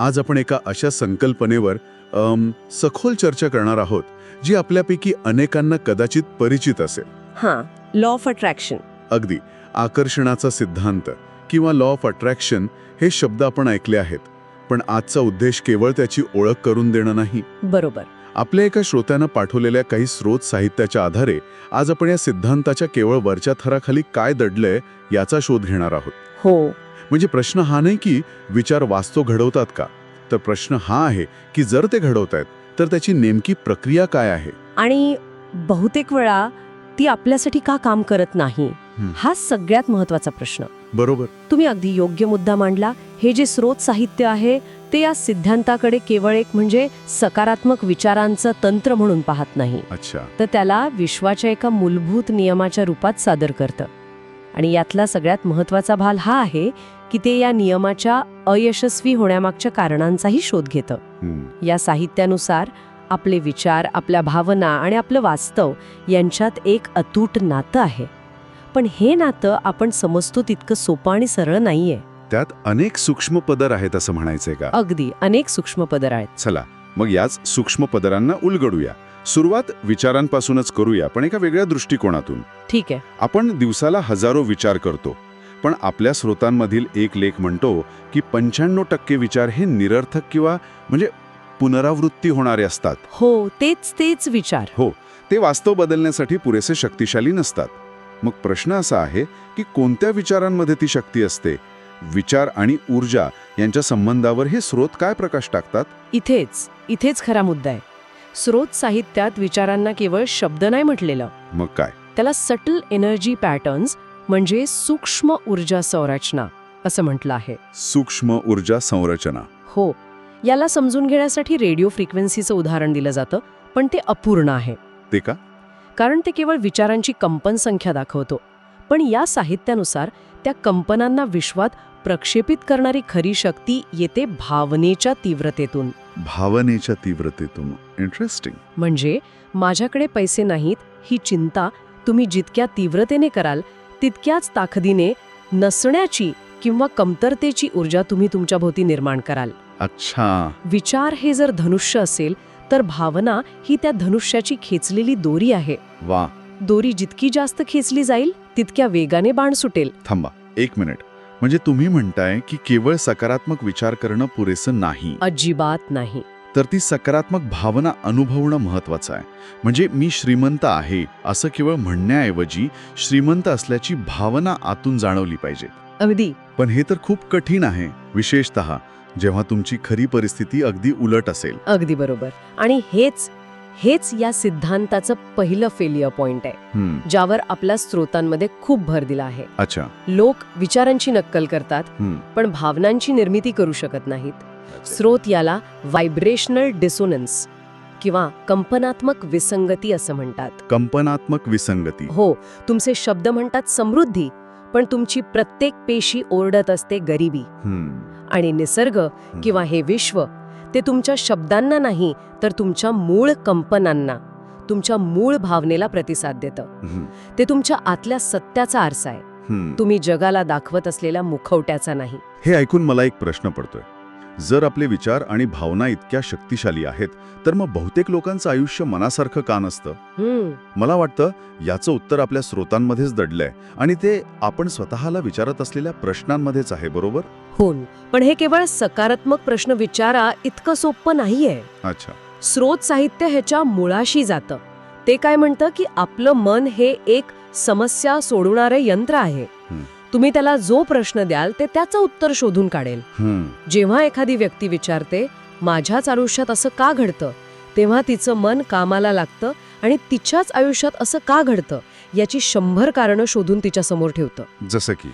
आज आपण एका अशा संकल्पनेवर सखोल चर्चा करणार आहोत जी आपल्यापैकी अनेकांना कदाचित परिचित असेल. हां, लॉ ऑफ अट्रॅक्शन. अगदी आकर्षणाचा सिद्धांत किंवा लॉ ऑफ अट्रॅक्शन हे शब्द आपण ऐकले आहेत, पण आजचा उद्देश केवळ त्याची ओळख करून देणं नाही. बरोबर. आपल्या एका श्रोत्यानं पाठवलेल्या काही स्रोत साहित्याच्या आधारे आज आपण या सिद्धांताच्या केवळ वरच्या थराखाली काय दडलंय याचा शोध घेणार आहोत. हो. म्हणजे प्रश्न हा नाही की विचार वास्तव घडवतात का, तर प्रश्न हा आहे की जर ते घडवतायत तर त्याची नेमकी प्रक्रिया काय आहे. आणि बहुतेक वेळा ती आपल्यासाठी का काम करत नाही, हा सगळ्यात महत्वाचा प्रश्न. बरोबर. तुम्ही अगदी योग्य मुद्दा मांडला. हे जे स्रोत साहित्य आहे ते या सिद्धांताकडे केवळ एक म्हणजे सकारात्मक विचारांचं तंत्र म्हणून पाहत नाही, अच्छा, तर त्याला विश्वाच्या एका मूलभूत नियमाच्या रूपात सादर करतं. आणि यातला सगळ्यात महत्वाचा भाग हा आहे की ते या नियमाच्या अयशस्वी होण्यामागच्या कारणांचाही शोध घेतं. या साहित्यानुसार आपले विचार, आपल्या भावना आणि आपलं वास्तव यांच्यात एक अतूट नातं आहे. पण हे नातं आपण समजतो तितकं सोपं आणि सरळ नाहीये. त्यात अनेक सूक्ष्म पदर आहेत असं म्हणायचंय का. अगदी अनेक सूक्ष्म पदर आहेत. चला मग याच सूक्ष्म पदरांना उलगडूया. सुरुवात विचारांपासूनच करूया, पण एका वेगळ्या दृष्टिकोनातून. ठीक आहे. आपण दिवसाला हजारो विचार करतो, पण आपल्या स्रोतांमधील एक लेख म्हणतो की 95% विचार हे निरर्थक किंवा म्हणजे पुनरावृत्ती होणारे असतात. हो, तेच विचार. हो, ते वास्तव बदलण्यासाठी पुरेसे शक्तिशाली नसतात. मग प्रश्न असा आहे की कोणत्या विचारांमध्ये ती शक्ती असते. विचार आणि ऊर्जा यांच्या संबंधावर हे स्रोत काय प्रकाश टाकतात. इथेच खरा मुद्दा आहे. स्रोत साहित्यात विचारांना केवळ शब्द नाही म्हटलेलं, मग काय, त्याला सटल एनर्जी पॅटर्न्स म्हणजे सूक्ष्म ऊर्जा संरचना असं म्हटलं आहे. सूक्ष्म ऊर्जा संरचना. हो, याला समजून घेण्यासाठी रेडिओ फ्रिक्वेन्सीचं उदाहरण दिलं जातं, पण ते अपूर्ण आहे. ते का. कारण ते केवळ विचारांची कंपन संख्या दाखवतो. पण या साहित्यानुसार त्या कंपनांना विश्वात प्रक्षेपित करणारी खरी शक्ती येते भावनेच्या तीव्रतेतून. भावनेच्या तीव्रतेतून. इंटरेस्टिंग. म्हणजे माझ्याकडे पैसे नाहीत ही चिंता तुम्ही जितक्या तीव्रतेने कराल तितक्याच ताकदीने नसण्याची किंवा कमतरतेची ऊर्जा तुम्ही तुमच्या भोवती निर्माण कराल. अच्छा. विचार हे जर धनुष्य असेल तर भावना ही त्या धनुष्याची खेचलेली दोरी आहे. वा. दोरी जितकी जास्त खेचली जाईल तितक्या वेगाने बाण सुटेल. थांबा एक मिनिट. म्हणजे तुम्ही म्हणताय की केवळ सकारात्मक विचार करणं पुरेसं नाही. अजिबात नाही. तर ती सकारात्मक भावना अनुभवणं महत्वाचं आहे. म्हणजे मी श्रीमंत आहे असं केवळ म्हणण्याऐवजी श्रीमंत असल्याची भावना आतून जाणवली पाहिजे. अगदी. पण हे तर खूप कठीण आहे, विशेषतः जेव्हा तुमची खरी परिस्थिती अगदी उलट असेल. अगदी बरोबर. आणि हेच या सिद्धांताचं पहिलं फेलियर पॉइंट आहे, ज्यावर आपल्या स्रोतांमध्ये खूप भर दिला आहे. अच्छा. लोक विचारांची नक्कल करतात पण भावनांची निर्मिती करू शकत नाहीत. स्रोत याला व्हायब्रेशनल डिसोनन्स किंवा कंपनात्मक विसंगती असं म्हणतात. कंपनात्मक विसंगती. हो, तुमचे शब्द म्हणतात समृद्धी, पण तुमची प्रत्येक पेशी ओरडत असते गरिबी. आणि निसर्ग किंवा हे विश्व ते तुमच्या शब्दांना नाही तर तुमच्या मूळ कंपनांना, तुमच्या मूळ भावनेला प्रतिसाद देतं. ते तुमच्या आतल्या सत्याचा आरसा आहे, तुम्ही जगाला दाखवत असलेल्या मुखवट्याचा नाही. हे ऐकून मला एक प्रश्न पडतोय. जर आपले विचार आणि भावना इतक्या शक्तिशाली आहेत तर मग बहुतेक लोकांचं आयुष्य मनासारखं का नसतं. मला वाटतं याचं उत्तर आपल्या स्रोतांमध्येच दडलंय आणि ते आपण स्वतःला विचारत असलेल्या प्रश्नांमध्येच आहे. बरोबर. हो, पण हे केवळ सकारात्मक प्रश्न विचारा इतकं सोपं नाहीये. अच्छा. स्रोत साहित्य ह्याच्या मुळाशी जातं. ते काय म्हणतं की आपलं मन हे एक समस्या सोडवणारं यंत्र आहे. तुम्ही त्याला जो प्रश्न द्याल ते त्याचं उत्तर शोधून काढेल. जेव्हा एखादी व्यक्ती विचारते माझ्याच आयुष्यात असं का घडतं, तेव्हा तिचं मन कामाला लागतं आणि तिच्याच आयुष्यात असं का घडतं याची 100 कारणं शोधून तिच्या समोर ठेवतं. जसं की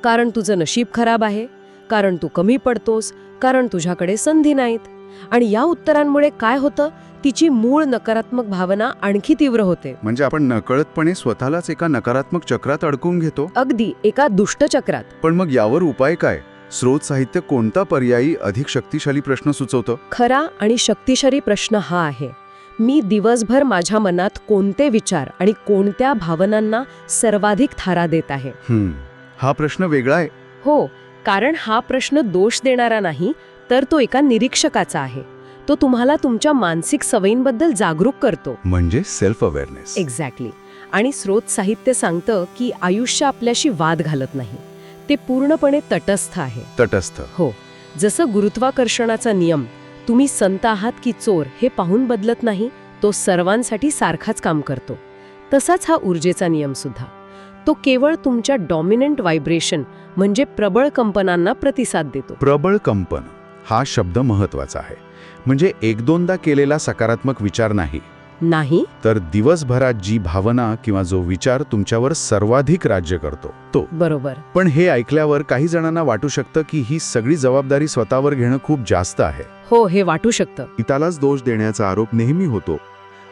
कारण तुझं नशीब खराब आहे, कारण तू कमी पडतोस, कारण तुझ्याकडे संधी नाहीत. आणि या उत्तरांमुळे काय होतं, तिची मूळ नकारात्मक भावना आणखी तीव्र होते. म्हणजे आपण नकळतपणे स्वतःलाच एका नकारात्मक चक्रात अडकून घेतो. अगदी, एका दुष्ट चक्रात. पण मग यावर उपाय काय. स्रोत साहित्य कोणता पर्यायी अधिक शक्तिशाली प्रश्न सुचवतं. खरा आणि शक्तिशाली प्रश्न हा आहे, मी दिवसभर माझ्या मनात कोणते विचार आणि कोणत्या भावनांना सर्वाधिक थारा देत आहे. हा प्रश्न वेगळा आहे. हो, कारण हा प्रश्न दोष देणारा नाही तर तो एका निरीक्षकाचा आहे. तो तुम्हाला तुमच्या मानसिक सवयींबद्दल जागरूक करतो. म्हणजे सेल्फ अवेअरनेस. एक्झॅक्टली. आणि स्रोत साहित्य सांगतं की आयुष्य आपल्याशी वाद घालत नाही, ते पूर्णपणे तटस्थ आहे. तटस्थ. हो. जसं गुरुत्वाकर्षणाचा नियम तुम्ही संत आहात की चोर हे पाहून बदलत नाही, तो सर्वांसाठी सारखाच काम करतो. तसाच हा ऊर्जेचा नियम सुद्धा. तो केवळ तुमच्या डॉमिनंट व्हायब्रेशन म्हणजे प्रबळ कंपनांना प्रतिसाद देतो. प्रबळ कंपन हा शब्द महत्वाचा आहे. म्हणजे एक दोनदा केलेला सकारात्मक विचार नाही, तर दिवसभरात जी भावना किंवा जो विचार तुमच्यावर सर्वाधिक राज्य करतो तो. बरोबर. पण हे ऐकल्यावर काही जणांना वाटू शकतं की ही सगळी जबाबदारी स्वतःवर घेणं खूप जास्त आहे. हो, हे वाटू शकतं. इतालाच दोष देण्याचा आरोप नेहमी होतो.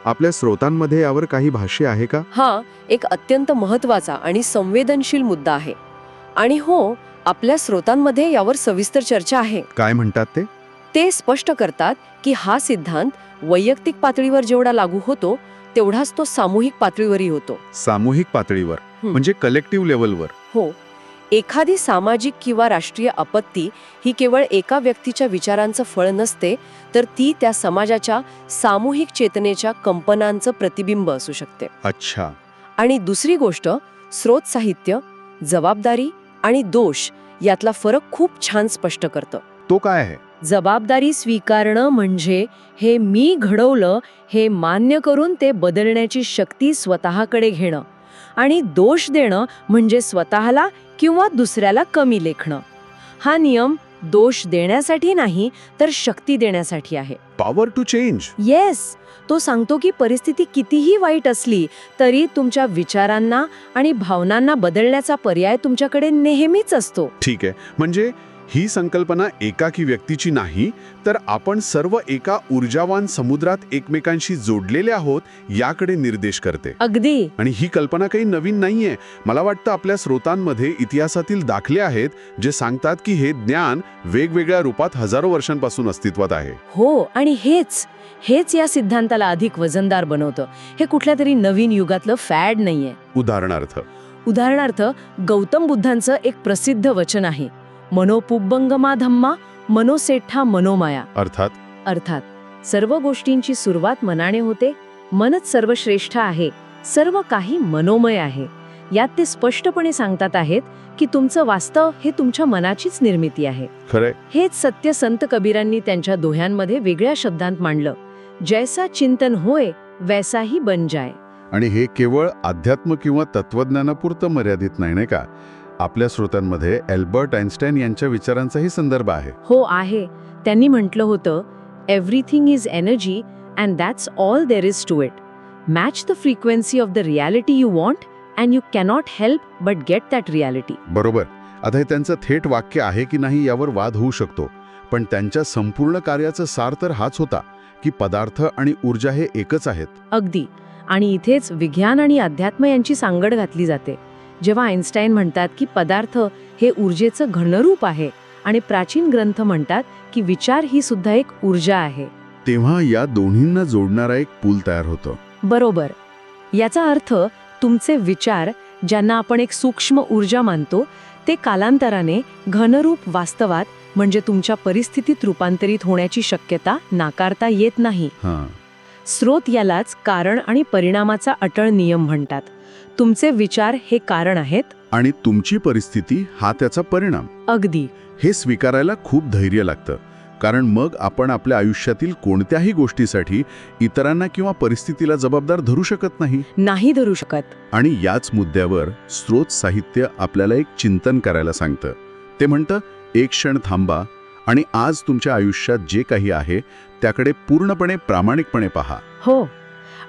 आपल्या स्रोतांमध्ये यावर काही भाष्य आहे का? हा एक अत्यंत महत्वाचा आणि संवेदनशील मुद्दा आहे. आणि हो, आपल्या स्रोतांमध्ये यावर सविस्तर चर्चा आहे. काय म्हणतात ते? ते स्पष्ट करतात की हा सिद्धांत वैयक्तिक पातळीवर जेवढा लागू होतो तेवढाच तो सामूहिक पातळीवरही होतो. सामूहिक पातळीवर म्हणजे कलेक्टिव्ह लेवलवर. हो. एखादी सामाजिक किंवा राष्ट्रीय आपत्ती ही केवळ एका व्यक्तीच्या विचारांचं फळ नसते, तर ती त्या समाजाच्या सामूहिक चेतनेच्या कंपनांचं प्रतिबिंब असू शकते. अच्छा. आणि दुसरी गोष्ट, स्रोत साहित्य जबाबदारी आणि दोष यातला फरक खूप छान स्पष्ट करतं. तो काय आहे? जबाबदारी स्वीकारणं म्हणजे हे मी घडवलं हे मान्य करून ते बदलण्याची शक्ती स्वतःकडे घेणं, आणि दोष देणं म्हणजे स्वतःला किंवा दुसऱ्याला कमी लेखणं. हा नियम दोष देण्यासाठी नाही, तर शक्ती देण्यासाठी आहे. Power to change. येस. तो सांगतो की परिस्थिती कितीही वाईट असली तरी तुमच्या विचारांना आणि भावनांना बदलण्याचा पर्याय तुमच्याकडे नेहमीच असतो. ठीक आहे. म्हणजे ही संकल्पना एकाकी व्यक्तीची नाही, तर आपण सर्व एका ऊर्जावान समुद्रात एकमेकांशी जोडलेले आहोत याकडे निर्देश करते. अगदी. आणि ही कल्पना काही नवीन नाहीये. मला वाटतं आपल्या स्रोतांमध्ये इतिहासातील दाखले आहेत जे सांगतात की हे ज्ञान वेगवेगळ्या रूपात हजारो वर्षांपासून अस्तित्वात आहे. हो. आणि हेच या सिद्धांताला अधिक वजनदार बनवतं. हे कुठल्या तरी नवीन युगातलं फॅड नाहीये. उदाहरणार्थ गौतम बुद्धांचं एक प्रसिद्ध वचन आहे, मनोपुब्बंगमा धम्मा मनोसेठा मनोमाया. अर्थात सर्व गोष्टींची सुरुवात मनाने होते, मनच सर्वश्रेष्ठ आहे, सर्व काही मनोमय आहे. यात ते स्पष्टपणे सांगतात आहेत की तुमचं वास्तव हे तुमच्या मनाचीच निर्मिती आहे. खरंय. हेच सत्य संत कबीरांनी त्यांच्या दोह्यांमध्ये वेगळ्या शब्दांत मांडलं, जैसा चिंतन होय वैसाही बन जाय. आणि हे केवळ अध्यात्म किंवा तत्वज्ञानापुरतं मर्यादित नाही का? आपल्या स्रोतांमध्ये अल्बर्ट आइन्स्टाईन यांच्या विचारांचाही संदर्भ आहे. हो आहे. त्यांनी म्हटलं होतं, everything is energy and that's all there is to it. Match the frequency of the reality you want and you cannot help but get that reality. बरोबर. आता हे त्यांचं थेट वाक्य आहे की नाही यावर वाद होऊ शकतो, पण त्यांच्या संपूर्ण कार्याचा सार तर हाच होता की पदार्थ आणि ऊर्जा हे एकच आहेत. अगदी. आणि इथेच विज्ञान आणि अध्यात्म यांची सांगड घातली जाते. जेव्हा आइन्स्टाईन म्हणतात की पदार्थ हे ऊर्जेचं घनरूप आहे आणि प्राचीन ग्रंथ म्हणतात की विचार ही सुद्धा एक ऊर्जा आहे, तेव्हा या दोन्हींना जोडणारा एक पूल तयार होतो. बरोबर. याचा अर्थ तुमचे विचार, ज्यांना आपण एक सूक्ष्म ऊर्जा मानतो, ते कालांतराने घनरूप वास्तवात म्हणजे तुमच्या परिस्थितीत रूपांतरित होण्याची शक्यता नाकारता येत नाही. स्रोत यालाच कारण आणि परिणामाचा अटळ नियम म्हणतात. तुमचे विचार हे कारण आहेत आणि तुमची परिस्थिती हा त्याचा परिणाम. अगदी. हे स्वीकारायला खूप धैर्य लागतं, कारण मग आपण आपल्या आयुष्यातील कोणत्याही गोष्टीसाठी इतरांना किंवा परिस्थितीला जबाबदार धरू शकत नाही धरू शकत. आणि याच मुद्द्यावर स्रोत साहित्य आपल्याला एक चिंतन करायला सांगतं. ते म्हणतं, एक क्षण थांबा आणि आज तुमच्या आयुष्यात जे काही आहे त्याकडे पूर्णपणे प्रामाणिकपणे पहा. हो.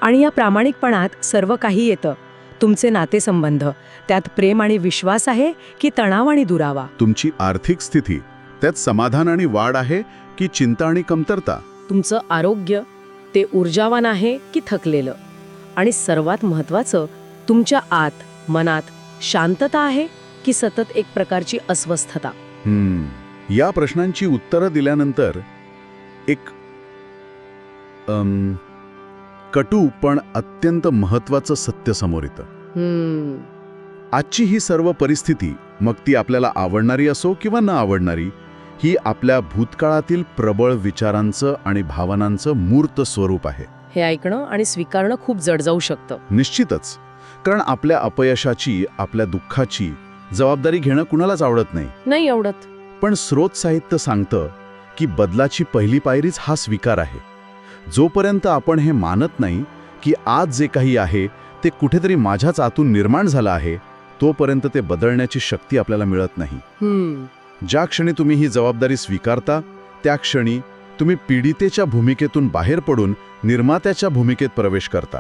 आणि या प्रामाणिकपणात सर्व काही येतं. तुमचे नातेसंबंध, त्यात प्रेम आणि विश्वास आहे की तणाव आणि दुरावा? तुमची आर्थिक स्थिती, त्यात समाधान आणि वाढ आहे की चिंता आणि कमतरता? तुमचं आरोग्य, ते ऊर्जावान आहे की थकलेलं? आणि सर्वात महत्त्वाचं, तुमच्या आत मनात शांतता आहे की सतत एक प्रकारची अस्वस्थता? या प्रश्नांची उत्तरं दिल्यानंतर एक कटू पण अत्यंत महत्त्वाचं सत्य समोर येतं. आजची ही सर्व परिस्थिती, मग ती आपल्याला आवडणारी असो किंवा न आवडणारी, ही आपल्या भूतकाळातील प्रबळ विचारांचं आणि भावनांचं मूर्त स्वरूप आहे. हे ऐकणं आणि स्वीकारणं खूप जड जाऊ शकतं. निश्चितच. कारण आपल्या अपयशाची, आपल्या दुःखाची जबाबदारी घेणं कुणालाच आवडत नाही आवडत. पण स्रोत साहित्य सांगतं की बदलाची पहिली पायरीच हा स्वीकार आहे. जोपर्यंत आपण हे मानत नाही की आज जे काही आहे ते कुठेतरी माझ्याच आतून निर्माण झालं आहे, तोपर्यंत ते बदलण्याची शक्ती आपल्याला मिळत नाही. ज्या क्षणी तुम्ही ही जबाबदारी स्वीकारता, त्या क्षणी तुम्ही पीडितेच्या भूमिकेतून बाहेर पडून निर्मात्याच्या भूमिकेत प्रवेश करता.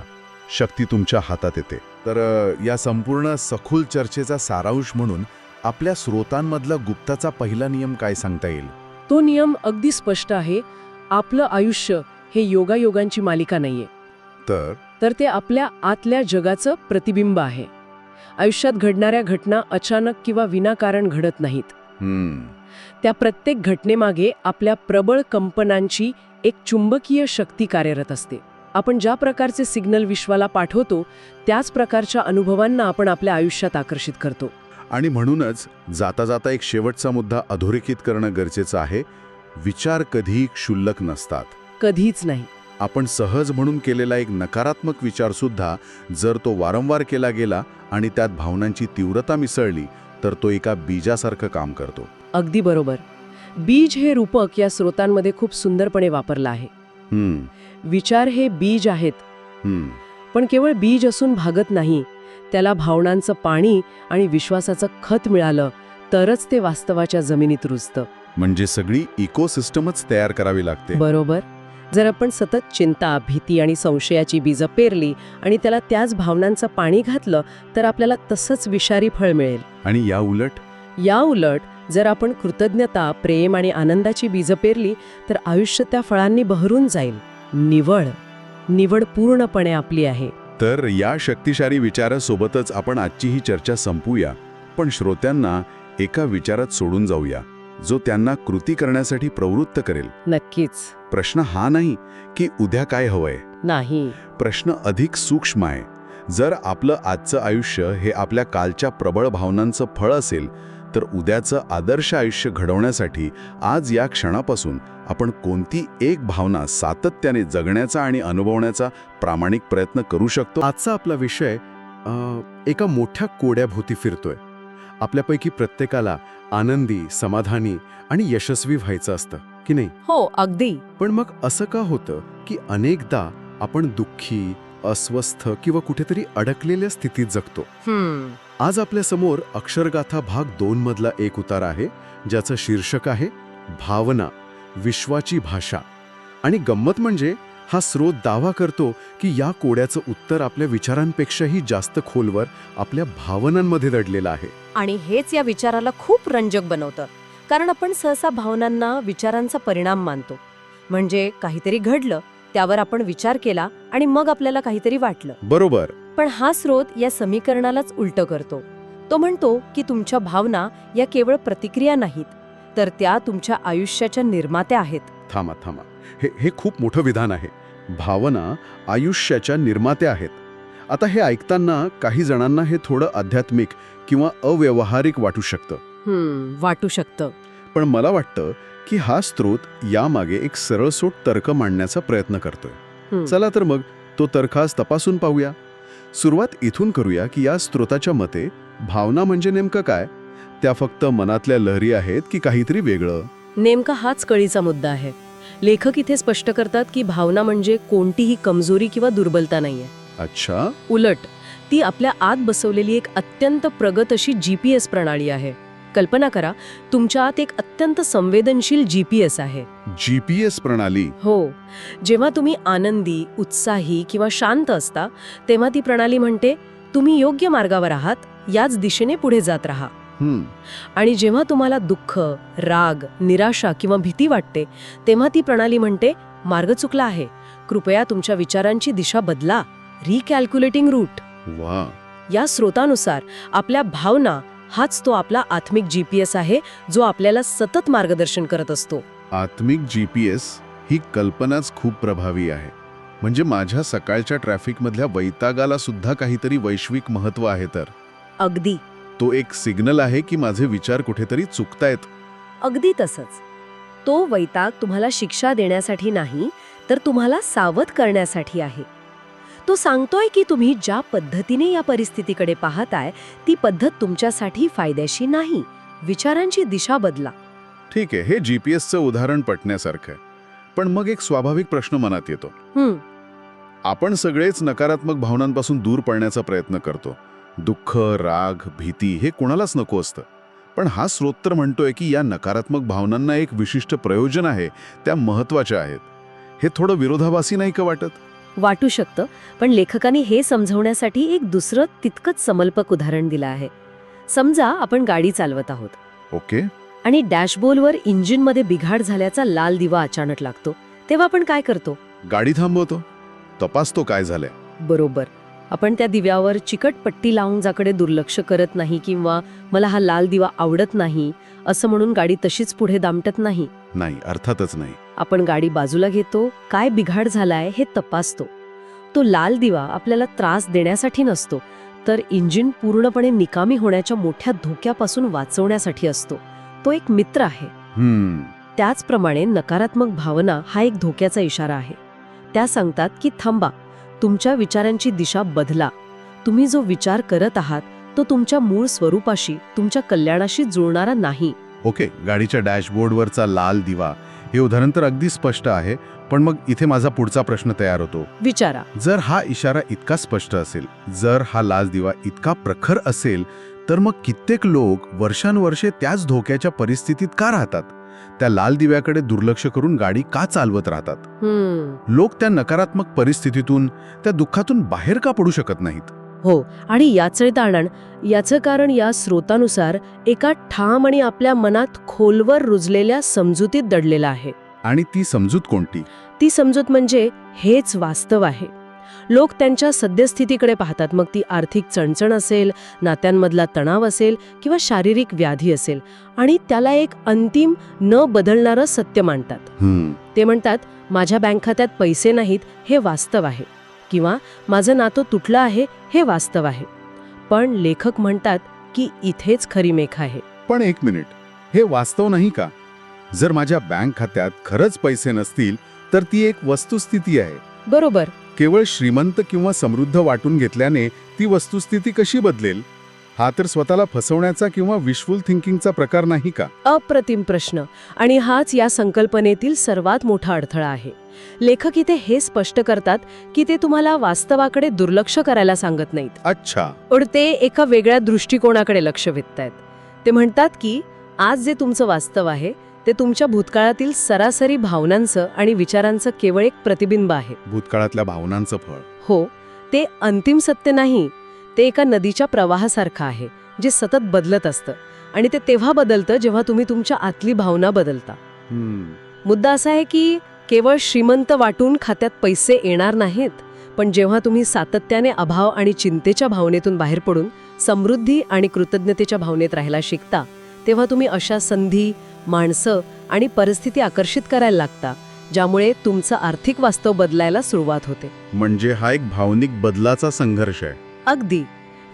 शक्ती तुमच्या हातात येते. तर या संपूर्ण सखोल चर्चेचा सारांश म्हणून आपल्या स्रोतांमधला गुप्ताचा पहिला नियम काय सांगता येईल? तो नियम अगदी स्पष्ट आहे. आपलं आयुष्य हे योगायोगांची मालिका नाहीये, तर ते आपल्या आतल्या जगाचं प्रतिबिंब आहे. आयुष्यात घडणाऱ्या घटना अचानक किंवा विनाकारण घडत नाहीत. त्या प्रत्येक घटनेमागे आपल्या प्रबळ कंपनांची एक चुंबकीय शक्ती कार्यरत असते. आपण ज्या प्रकारचे सिग्नल विश्वाला पाठवतो, त्याच प्रकारच्या अनुभवांना आपण आपल्या आयुष्यात आकर्षित करतो. आणि म्हणूनच जाता जाता एक शेवटचा मुद्दा अधोरेखित करणं गरजेचं आहे. विचार कधीही क्षुल्लक नसतात. कधीच नाही. आपण सहज म्हणून केलेला एक नकारात्मक विचारसुद्धा जर तो वारंवार केला गेला आणि त्यात भावनांची तीव्रता मिसळली, तर तो एका बीजासारखं काम करतो. अगदी बरोबर. बीज हे रूपक या स्रोतांमध्ये खूप सुंदरपणे वापरलं आहे. विचार हे बीज आहेत, पण केवळ बीज असून भागत नाही. त्याला भावनांचं पाणी आणि विश्वासाचं खत मिळालं तरच ते वास्तवाच्या जमिनीत रुजतं. म्हणजे सगळी इकोसिस्टमच तयार करावी लागते. बरोबर. जर आपण सतत चिंता, भीती आणि संशयाची बीजं पेरली आणि त्याला त्याच भावनांचं पाणी घातलं, तर आपल्याला तसंच विषारी फळ मिळेल. आणि या उलट जर आपण कृतज्ञता, प्रेम आणि आनंदाची बीजं पेरली, तर आयुष्य त्या फळांनी बहरून जाईल. निवड पूर्णपणे आपली आहे. तर या शक्तिशाली विचारासोबतच आपण आजची ही चर्चा संपूया. पण श्रोत्यांना एका विचारात सोडून जाऊया, जो त्यांना कृती करण्यासाठी प्रवृत्त करेल. नक्कीच. प्रश्न हा नाही की उद्या काय हवंय. नाही. प्रश्न अधिक सूक्ष्म आहे. जर आपलं आजचं आयुष्य हे आपल्या कालच्या प्रबळ भावनांचं फळ असेल, तर उद्याचं आदर्श आयुष्य घडवण्यासाठी आज या क्षणापासून आपण कोणती एक भावना सातत्याने जगण्याचा आणि अनुभवण्याचा प्रामाणिक प्रयत्न करू शकतो. आजचा आपला विषय एका मोठ्या कोड्याभोवती फिरतोय. आपल्यापैकी प्रत्येकाला आनंदी, समाधानी आणि यशस्वी व्हायचं असतं, की नाही? हो, अगदी. पण मग असं का होतं की अनेकदा आपण दुःखी, अस्वस्थ किंवा कुठेतरी अडकलेल्या स्थितीत जगतो? आज आपल्या समोर अक्षरगाथा भाग 2 मधला एक उतार आहे, ज्याचं शीर्षक आहे भावना, विश्वाची भाषा. आणि गंमत म्हणजे हा स्रोत दावा करतो की या कोड्याचं उत्तर आपल्या विचारांपेक्षाही जास्त खोलवर आपल्या भावनांमध्ये दडलेलं आहे. आणि हेच या विचाराला खूप रंजक बनवतं. कारण आपण सहसा भावनांना विचारांचा परिणाम मानतो. म्हणजे काहीतरी घडलं, त्यावर आपण विचार केला आणि मग आपल्याला काहीतरी वाटलं. बरोबर. पण हा स्रोत या समीकरणालाच उलटं करतो. तो म्हणतो की तुमच्या भावना या केवळ प्रतिक्रिया नाहीत, तर त्या तुमच्या आयुष्याच्या निर्मात्या आहेत. थांबा. हे खूप मोठं विधान आहे. भावना आयुष्याच्या निर्मात्या आहेत. आता हे ऐकताना काही जणांना हे थोडं आध्यात्मिक किंवा अव्यवहारिक वाटू शकतं. पण मला वाटतं की हा स्रोत यामागे एक सरळसोट तर्क मांडण्याचा प्रयत्न करतोय. चला तर मग तो तर्क आज तपासून पाहूया. सुरुवात इथून करूया की या स्रोताच्या मते भावना म्हणजे नेमकं काय? त्या फक्त मनातल्या लहरी आहेत की काहीतरी वेगळं? नेमका हाच कळीचा मुद्दा आहे. लेखक इथे स्पष्ट करतात की भावना म्हणजे कोणतीही कमजोरी किंवा दुर्बलता नाहीये. अच्छा. उलट ती आपल्या आत बसवलेली एक अत्यंत प्रगत अशी GPS प्रणाली आहे. कल्पना करा, तुमच्या आत एक अत्यंत संवेदनशील GPS आहे. GPS प्रणाली? हो. जेव्हा तुम्ही आनंदी, उत्साही किंवा शांत असता, तेव्हा ती प्रणाली म्हणते तुम्ही योग्य मार्गावर आहात, याच दिशेने पुढे जात राहा. आणि जेव्हा तुम्हाला दुःख, राग, निराशा किंवा भीती वाटते, तेव्हा ती प्रणाली म्हणते मार्ग चुकला आहे, कृपया तुमच्या विचारांची दिशा बदला. रिकॅल्क्युलेटिंग रूट. वा. या स्रोतानुसार आपल्या भावना हाच तो आपला आत्मिक GPS आहे, जो आपल्याला सतत मार्गदर्शन करत असतो. आत्मिक GPS ही कल्पनाच खूप प्रभावी आहे. म्हणजे माझ्या सकाळच्या ट्रॅफिकमधल्या वैतागाला सुद्धा काहीतरी वैश्विक महत्त्व आहे. तर अगदी. तो एक सिग्नल आहे की माझे विचार कुठेतरी चुकतायत. अगदी तसंच. तो वैताग तुम्हाला शिक्षा देण्यासाठी नाही, तर तुम्हाला सावध करण्यासाठी आहे. तो सांगतोय की तुम्ही ज्या पद्धतीने या परिस्थितीकडे पाहताय ती पद्धत तुमच्यासाठी फायद्याची नाही. विचारांची दिशा बदला. ठीक आहे, हे जीपीएसचं उदाहरण पटण्यासारखं आहे. पण मग एक स्वाभाविक प्रश्न मनात येतो. आपण सगळेच नकारात्मक भावनांपासून दूर पळण्याचा प्रयत्न करतो. दुःख, राग, भीती हे कोणालाच नको असतं. पण हा स्रोत तर म्हणतोय की या नकारात्मक भावनांना एक विशिष्ट प्रयोजन आहे, त्या महत्वाच्या आहेत. हे थोडं विरोधाभासी नाही का वाटत? वाटू शकतं, पण लेखकांनी हे समजवण्यासाठी एक दुसरं तितकंच समर्पक उदाहरण दिलं आहे. समजा आपण गाडी चालवत आहोत. ओके. आणि डॅशबोर्डवर इंजिनमध्ये बिघाड झाल्याचा लाल दिवा अचानक लागतो. तेव्हा आपण काय करतो? गाडी थांबवतो, तपासतो काय झालंय. बरोबर. आपण त्या दिव्यावर चिकट पट्टी लावून जाकडे दुर्लक्ष करत नाही किंवा मला हा लाल दिवा आवडत नाही असं म्हणून गाडी तशीच पुढे दामटत नाही. नाही, अर्थातच नाही. आपण गाडी बाजूला घेतो, काय बिघाड झालाय हे तपासतो. तो लाल दिवा आपल्याला त्रास देण्यासाठी नसतो, तर इंजिन पूर्णपणे निकामी होण्याच्या मोठ्या धोक्यापासून वाचवण्यासाठी असतो. तो एक मित्र आहे. त्याचप्रमाणे नकारात्मक भावना हा एक धोक्याचा इशारा आहे. त्या सांगतात की थांबा, तुमच्या विचारांची दिशा बदला. तुम्ही जो विचार करत आहात तो तुमच्या मूळ स्वरूपाशी, तुमच्या कल्याणाशी जुळणारा नाही. ओके, गाडीच्या डॅशबोर्डवरचा लाल दिवा हे उदाहरण तर अगदी स्पष्ट आहे. पण मग इथे माझा पुढचा प्रश्न तयार होतो. विचारा. जर हा इशारा इतका स्पष्ट असेल, जर हा लाल दिवा इतका प्रखर असेल, तर मग कित्येक लोक वर्षानुवर्षे त्याच धोक्याच्या परिस्थितीत का राहतात? त्या लाल दिव्याकडे दुर्लक्ष करून गाडी का चालवत राहतात? लोक त्या नकारात्मक परिस्थितीतून, त्या दुःखातून बाहेर का पडू शकत नाहीत? हो, आणि याचं कारण या स्रोतानुसार एका ठाम आणि आपल्या मनात खोलवर रुजलेल्या समजुतीत दडलेलं आहे. आणि ती समजूत कोणती? ती समजूत म्हणजे हेच वास्तव आहे. लोक त्यांच्या सद्यस्थितीकडे पाहतात, मग ती आर्थिक चणचण असेल, नात्यांमधला तणाव असेल किंवा शारीरिक व्याधी असेल, आणि त्याला एक अंतिम न बदलणारं सत्य मानतात. ते म्हणतात, माझ्या बँक खात्यात पैसे नाहीत हे वास्तव आहे, किंवा माझं नातं तुटलं आहे हे वास्तव आहे. पण लेखक म्हणतात की इथेच खरी मेख आहे. पण एक मिनिट, हे वास्तव नाही का? जर माझ्या बँक खात्यात खरंच पैसे नसतील तर ती एक वस्तुस्थिती आहे. बरोबर. केवळ श्रीमंत किंवा समृद्ध वाटून घेतल्याने ती वस्तुस्थिती कशी बदलेल? हा तर स्वतःला फसवण्याचा किंवा विशफुल थिंकिंगचा प्रकार नाही का? अप्रतिम प्रश्न. आणि हाच या संकल्पनेतील सर्वात मोठा अडथळा आहे. लेखक इथे हे स्पष्ट करतात की ते तुम्हाला वास्तवाकडे दुर्लक्ष करायला सांगत नाहीत. अच्छा. पण ते एका वेगळ्या दृष्टिकोनाकडे लक्ष वेधतायत. ते म्हणतात की आज जे तुमचं वास्तव आहे ते तुमच्या भूतकाळातील सरासरी भावनांचं आणि विचारांचं केवळ एक प्रतिबिंब आहे. भूतकाळातल्या भावनांचं फळ. हो, ते अंतिम सत्य नाही. ते एका नदीच्या प्रवाहासारखं आहे, जे सतत बदलत असतं. आणि ते तेव्हा बदलतं जेव्हा तुम्ही तुमच्या आतली भावना बदलता. मुद्दा असा आहे की केवळ श्रीमंत वाटून खात्यात पैसे येणार नाहीत, पण जेव्हा तुम्ही सातत्याने अभाव आणि चिंतेच्या भावनेतून बाहेर पडून समृद्धी आणि कृतज्ञतेच्या भावनेत राहायला शिकता, तेव्हा तुम्ही अशा संधी, माणसं आणि परिस्थिती आकर्षित करायला लागता, ज्यामुळे तुमचं आर्थिक वास्तव बदलायला सुरुवात होते. म्हणजे हा एक भावनिक बदलाचा संघर्ष आहे. अगदी.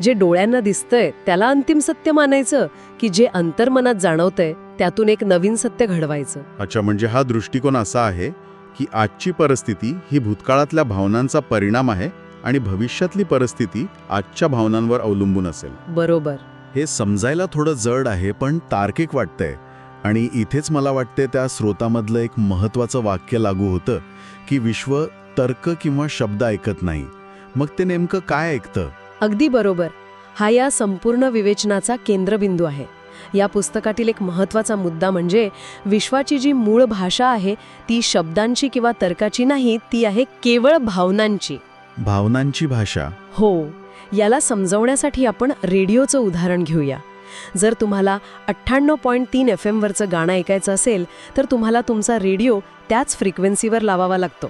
जे डोळ्यांना दिसतंय त्याला अंतिम सत्य मानायचं, की जे अंतर्मनात जाणवतंय त्यातून एक नवीन सत्य घडवायचं. अच्छा, म्हणजे हा दृष्टिकोन असा आहे की आजची परिस्थिती ही भूतकाळातल्या भावनांचा परिणाम आहे आणि भविष्यातली परिस्थिती आजच्या भावनांवर अवलंबून असेल. बरोबर. हे समजायला थोडं जड आहे, पण तार्किक वाटतंय. आणि इथेच मला वाटते त्या स्रोतामधलं एक महत्त्वाचं वाक्य लागू होतं की विश्व तर्क किंवा शब्द ऐकत नाही. मग ते नेमकं काय ऐकतं? अगदी बरोबर. हा या संपूर्ण विवेचनाचा केंद्रबिंदू आहे. या पुस्तकातील एक महत्त्वाचा मुद्दा म्हणजे विश्वाची जी मूळ भाषा आहे ती शब्दांची किंवा तर्काची नाही, ती आहे केवळ भावनांची. भावनांची भाषा. हो. याला समजवण्यासाठी आपण रेडिओचं उदाहरण घेऊया. जर तुम्हाला 98.3 FM वरचं गाणं ऐकायचं असेल तर तुम्हाला तुमचा रेडिओ त्याच फ्रिक्वेन्सीवर लावावा लागतो.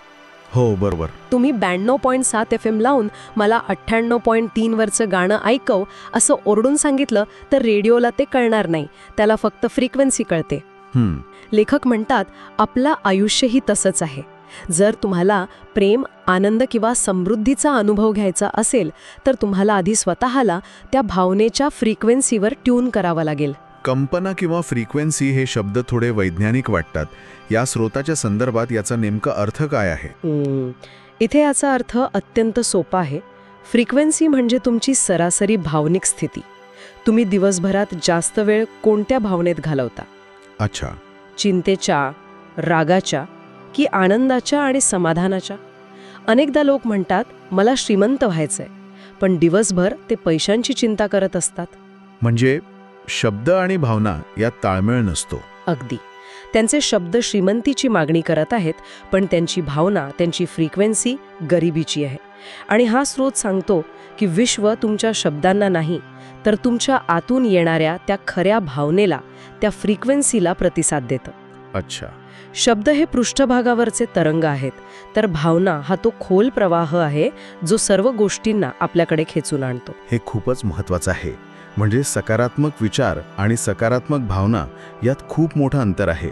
हो, बरोबर. तुम्ही 92.7 FM लावून मला 98.3 वरचं गाणं ऐकव असं ओरडून सांगितलं तर रेडिओला ते कळणार नाही, त्याला फक्त फ्रिक्वेन्सी कळते. लेखक म्हणतात आपलं आयुष्यही तसंच आहे. जर तुम्हाला प्रेम, आनंद किंवा समृद्धीचा अनुभव घ्यायचा असेल तर तुम्हाला आधी स्वतःला त्या भावनेच्या फ्रिक्वेन्सीवर ट्यून करावं लागेल. कंपना किंवा फ्रिक्वेन्सी हे शब्द थोडे वैज्ञानिक वाटतात. या स्रोताच्या संदर्भात याचा नेमका अर्थ काय आहे? इथे याचा अर्थ अत्यंत सोपा आहे. फ्रिक्वेन्सी म्हणजे तुमची सरासरी भावनिक स्थिती. तुम्ही दिवसभरात जास्त वेळ कोणत्या भावनेत घालवता? अच्छा. चिंतेच्या, रागाच्या की आनंदाच्या आणि समाधानाच्या? अनेकदा लोक म्हणतात मला श्रीमंत व्हायचंय, पण दिवसभर ते पैशांची चिंता करत असतात. म्हणजे शब्द आणि भावना यात ताळमेळ नसतो. अगदी. त्यांचे शब्द श्रीमंतीची मागणी करत आहेत, पण त्यांची भावना, त्यांची फ्रिक्वेन्सी गरिबीची आहे. आणि हा स्रोत सांगतो की विश्व तुमच्या शब्दांना नाही, तर तुमच्या आतून येणाऱ्या त्या खऱ्या भावनेला, त्या फ्रिक्वेन्सीला प्रतिसाद देतं. अच्छा. शब्द हे पृष्ठभागावरचे तरंग आहेत, तर भावना हा तो खोल प्रवाह आहे जो सर्व गोष्टींना आपल्याकडे खेचून आणतो. हे खूपच महत्वाचं आहे. म्हणजे सकारात्मक विचार आणि सकारात्मक भावना यात खूप मोठं अंतर आहे.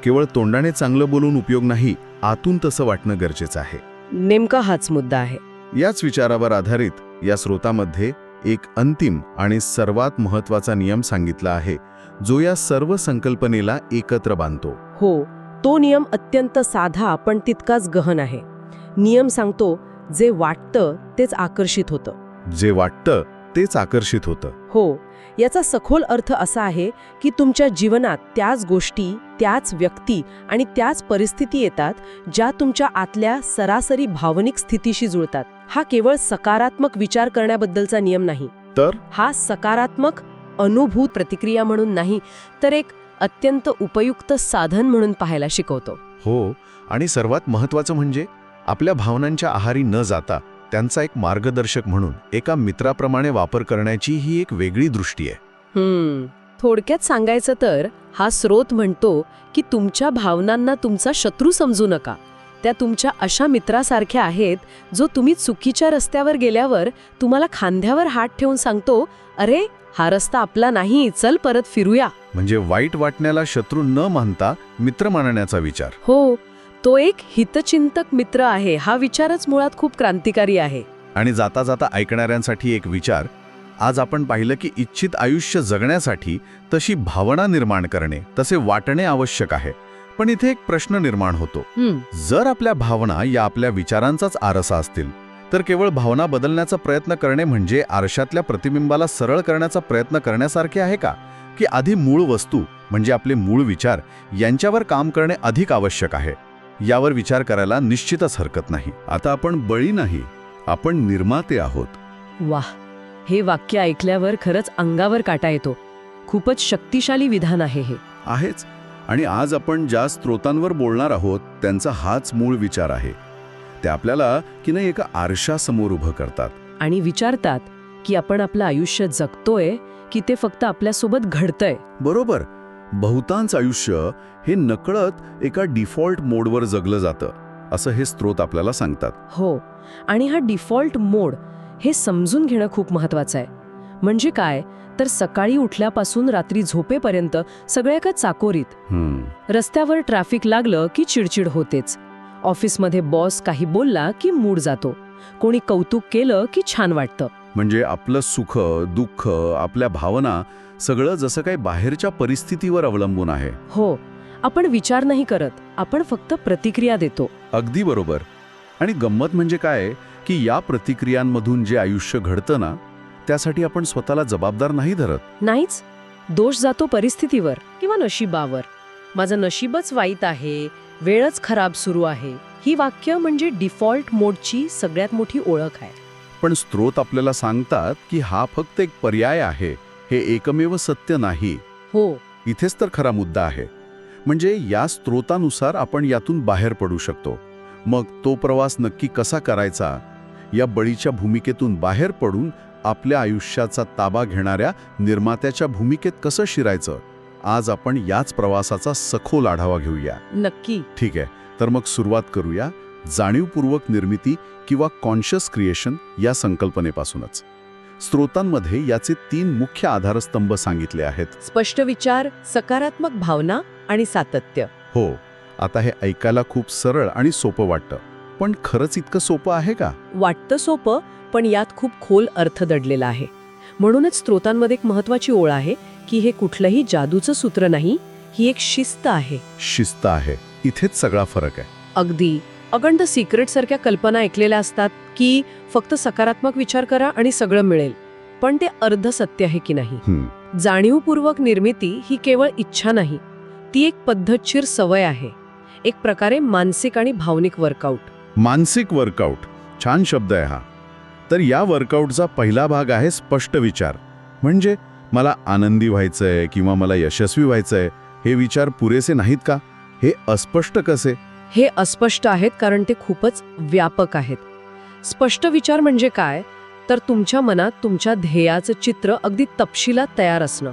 केवळ तोंडाने चांगलं बोलून उपयोग नाही, आतून तसं वाटणं गरजेचं आहे. नेमका हाच मुद्दा आहे. याच विचारावर आधारित या स्रोतामध्ये एक अंतिम आणि सर्वात महत्वाचा नियम सांगितला आहे, जो या सर्व संकल्पनेला एकत्र बांधतो. हो, तो नियम अत्यंत साधा पण तितकाच गहन आहे. नियम सांगतो, जे वाटतं तेच आकर्षित होतं. जे वाटतं तेच आकर्षित होतं. हो, याचा सखोल अर्थ असा आहे की तुमच्या जीवनात त्याच गोष्टी, त्याच व्यक्ती आणि त्याच परिस्थिती येतात ज्या तुमच्या आतल्या सरासरी भावनिक स्थितीशी जुळतात. हा केवळ सकारात्मक विचार करण्याबद्दलचा नियम नाही, तर हा सकारात्मक अनुभूत प्रतिक्रिया म्हणून नाही, तर एक अत्यंत उपयुक्त साधन म्हणून पाहायला शिकवतो. हो, आणि सर्वात महत्वाचं म्हणजे आपल्या भावनांच्या आहारी न जाता त्यांचा एक मार्गदर्शक म्हणून, एका मित्राप्रमाणे वापर करण्याची ही एक वेगळी दृष्टी आहे. थोडक्यात सांगायचं तर हा स्रोत म्हणतो की तुमच्या भावनांना तुमचा शत्रू समजू नका. त्या तुमच्या अशा मित्रासारख्या आहेत जो तुम्ही चुकीच्या रस्त्यावर गेल्यावर तुम्हाला खांद्यावर हात ठेवून सांगतो, अरे हा रस्ता आपला नाही, चल परत फिरूया. म्हणजे वाईट वाटण्याला शत्रू न मानता मित्र मानण्याचा विचार. हो, तो एक हितचिंतक मित्र आहे. हा विचारच मुळात खूप क्रांतिकारी आहे. आणि जाता जाता ऐकणाऱ्यांसाठी एक विचार. आज आपण पाहिलं की इच्छित आयुष्य जगण्यासाठी तशी भावना निर्माण करणे, तसे वाटणे आवश्यक आहे. पण इथे एक प्रश्न निर्माण होतो. जर आपल्या भावना या आपल्या विचारांचाच आरसा असतील, तर केवळ भावना बदलण्याचा प्रयत्न करणे म्हणजे आरशातल्या प्रतिबिंबाला सरळ करण्याचा प्रयत्न करण्यासारखे आहे का? की आधी मूळ वस्तू म्हणजे आपले मूळ विचार यांच्यावर काम करणे अधिक आवश्यक आहे? यावर विचार करायला निश्चितच हरकत नाही. आता आपण बळी नाही, आपण निर्माते आहोत. वाह, हे वाक्य ऐकल्यावर खरंच अंगावर काटा येतो. खूपच शक्तिशाली विधान आहे हे. आहेच. आणि आज आपण ज्या स्रोतांवर बोलणार आहोत त्यांचा हाच मूळ विचार आहे. ते आपल्याला की नाही एका आरशासमोर उभं करतात आणि विचारतात की आपण आपलं आयुष्य जगतोय की ते फक्त आपल्यासोबत घडतंय. बरोबर. बहुतांश आयुष्य हे नकळत एका डिफॉल्ट मोडवर जगलं जातं, असं हे स्रोत आपल्याला सांगतात. हो, आणि हा डिफॉल्ट मोड हे समजून घेणं खूप महत्वाचं आहे. म्हणजे काय तर सकाळी उठल्यापासून रात्री झोपेपर्यंत सगळं एका चाकोरीत. रस्त्यावर ट्रॅफिक लागलं की चिडचिड होतेच. ऑफिसमध्ये बॉस काही बोलला की मूड जातो. कोणी कौतुक केलं की छान वाटतं. म्हणजे आपलं सुख, दुःख, आपल्या भावना सगळं जसं काही बाहेरच्या परिस्थितीवर अवलंबून आहे. हो, आपण विचार नाही करत, आपण फक्त प्रतिक्रिया देतो. अगदी बरोबर. आणि गंमत म्हणजे काय की या प्रतिक्रियांमधून जे आयुष्य घडतं ना, त्यासाठी आपण स्वतःला जबाबदार नाही धरत. नाहीच. दोष जातो परिस्थितीवर किंवा नशिबावर. माझं नशीबच वाईट आहे, वेळच खराब सुरू आहे. ही वाक्य म्हणजे डिफॉल्ट मोडची सगळ्यात मोठी ओळख आहे. पण स्रोत आपल्याला सांगतात की हा फक्त एक पर्याय आहे, हे एकमेव सत्य नाही. हो, इथेच तर खरा मुद्दा आहे. म्हणजे या स्रोतानुसार आपण यातून बाहेर पडू शकतो. मग तो प्रवास नक्की कसा करायचा? या बळीच्या भूमिकेतून बाहेर पडून आपल्या आयुष्याचा ताबा घेणाऱ्या निर्मात्याच्या भूमिकेत कसं शिरायचं? आज आपण याच प्रवासाचा सखोल आढावा घेऊया. नक्की. ठीक आहे, तर मग सुरुवात करूया जाणीवपूर्वक निर्मिती किंवा कॉन्शियस क्रिएशन या संकल्पनेपासूनच. स्रोतांमध्ये याचे 3 मुख्य आधारस्तंभ सांगितले आहेत. स्पष्ट विचार, सकारात्मक भावना आणि सातत्य. हो, आता हे ऐकायला खूप सरळ आणि सोपं वाटतं, पण खरंच इतकं सोपं आहे का? वाटतं सोपं, पण यात खूप खोल अर्थ दडलेला आहे. म्हणूनच स्रोतांमध्ये एक महत्वाची ओळ आहे की हे कुठलंही जादूचं सूत्र नाही, ही एक शिस्त आहे. शिस्त आहे, इथेच सगळा फरक आहे. अगदी. अगं द सिक्रेट सारख्या कल्पना ऐकलेल्या असतात की फक्त सकारात्मक विचार करा आणि सगळं मिळेल. पण ते अर्ध सत्य आहे की नाही? जाणीवपूर्वक निर्मिती ही केवळ इच्छा नाही, ती एक पद्धतशीर सवय आहे, एक प्रकारे मानसिक आणि भावनिक वर्कआउट. मानसिक वर्कआउट, छान शब्द आहे हा. तर या वर्कआउटचा पहिला भाग आहे स्पष्ट विचार. म्हणजे मला आनंदी व्हायचंय किंवा मला यशस्वी व्हायचंय हे विचार पुरेसे नाहीत का? हे अस्पष्ट कसे? हे अस्पष्ट आहेत कारण ते खूपच व्यापक आहेत. स्पष्ट विचार म्हणजे काय, तर तुमच्या मनात तुमच्या ध्येयाचं चित्र अगदी तपशिलात तयार असणं.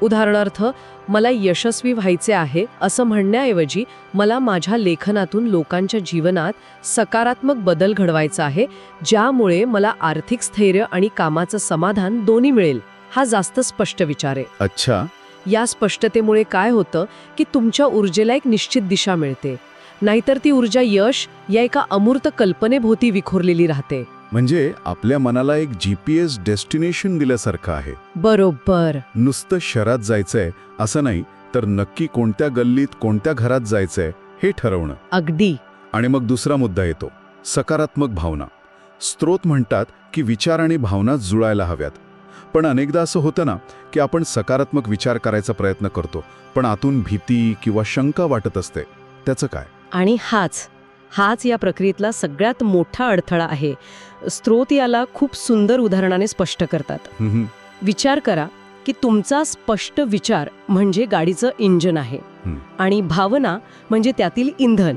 उदाहरणार्थ मला यशस्वी व्हायचे आहे असं म्हणण्याऐवजी मला माझ्या लेखनातून लोकांच्या जीवनात सकारात्मक बदल घडवायचा आहे, ज्यामुळे मला आर्थिक स्थैर्य आणि कामाचं समाधान दोन्ही मिळेल. हा जास्त स्पष्ट विचार आहे. अच्छा. या स्पष्टतेमुळे काय होतं की तुमच्या ऊर्जेला एक निश्चित दिशा मिळते, नाहीतर ती ऊर्जा यश या एका अमूर्त कल्पनेभोवती विखुरलेली राहते. म्हणजे आपल्या मनाला एक GPS डेस्टिनेशन दिल्यासारखं आहे. बरोबर. नुसतं शहरात जायचंय असं नाही, तर नक्की कोणत्या गल्लीत कोणत्या घरात जायचंय हे ठरवणं. अगदी. आणि मग दुसरा मुद्दा येतो, सकारात्मक भावना. स्त्रोत म्हणतात की विचार आणि भावना जुळायला हव्यात. पण अनेकदा असं होतं ना की आपण सकारात्मक विचार करायचा प्रयत्न करतो, पण आतून भीती किंवा शंका वाटत असते. त्याचं काय? आणि हाच या प्रक्रियेतला सगळ्यात मोठा अडथळा आहे. स्त्रोत याला खूप सुंदर उदाहरणाने स्पष्ट करतात. विचार करा की तुमचा स्पष्ट विचार म्हणजे गाडीचं इंजन आहे आणि भावना म्हणजे त्यातील इंधन.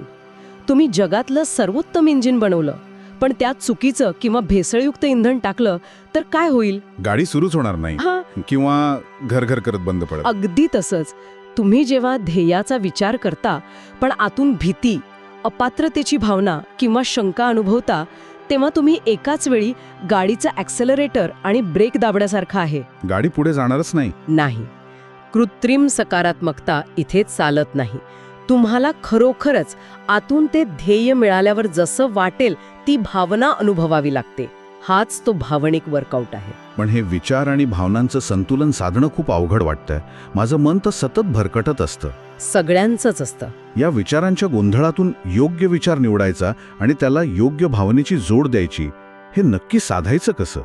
तुम्ही जगातलं सर्वोत्तम इंजिन बनवलं, पण त्यात चुकीचं किंवा भेसळयुक्त इंधन टाकलं तर काय होईल? गाडी सुरूच होणार नाही किंवा घर करत बंद पडेल. अगदी तसंच. तुम्ही जेव्हा ध्येयाचा विचार करता पण आतून भीती, अपात्रतेची भावना किंवा शंका अनुभवता, तेव्हा तुम्ही एकाच वेळी गाडीचं ॲक्सेलरेटर आणि ब्रेक दाबण्यासारखं आहे. गाडी पुढे जाणारच नाही. कृत्रिम सकारात्मकता इथे चालत नाही. तुम्हाला खरोखरच आतून ते ध्येय मिळाल्यावर जसं वाटेल ती भावना अनुभवावी लागते. हाच तो भावनिक वर्कआउट आहे. पण हे विचार आणि भावनांचं संतुलन साधणं खूप अवघड वाटतंय. माझं मन तर सतत भरकटत असतं. सगळ्यांचंच असतं. या विचारांच्या गोंधळातून योग्य विचार निवडायचा आणि त्याला योग्य भावनेची जोड द्यायची, हे नक्की साधायचं कसं?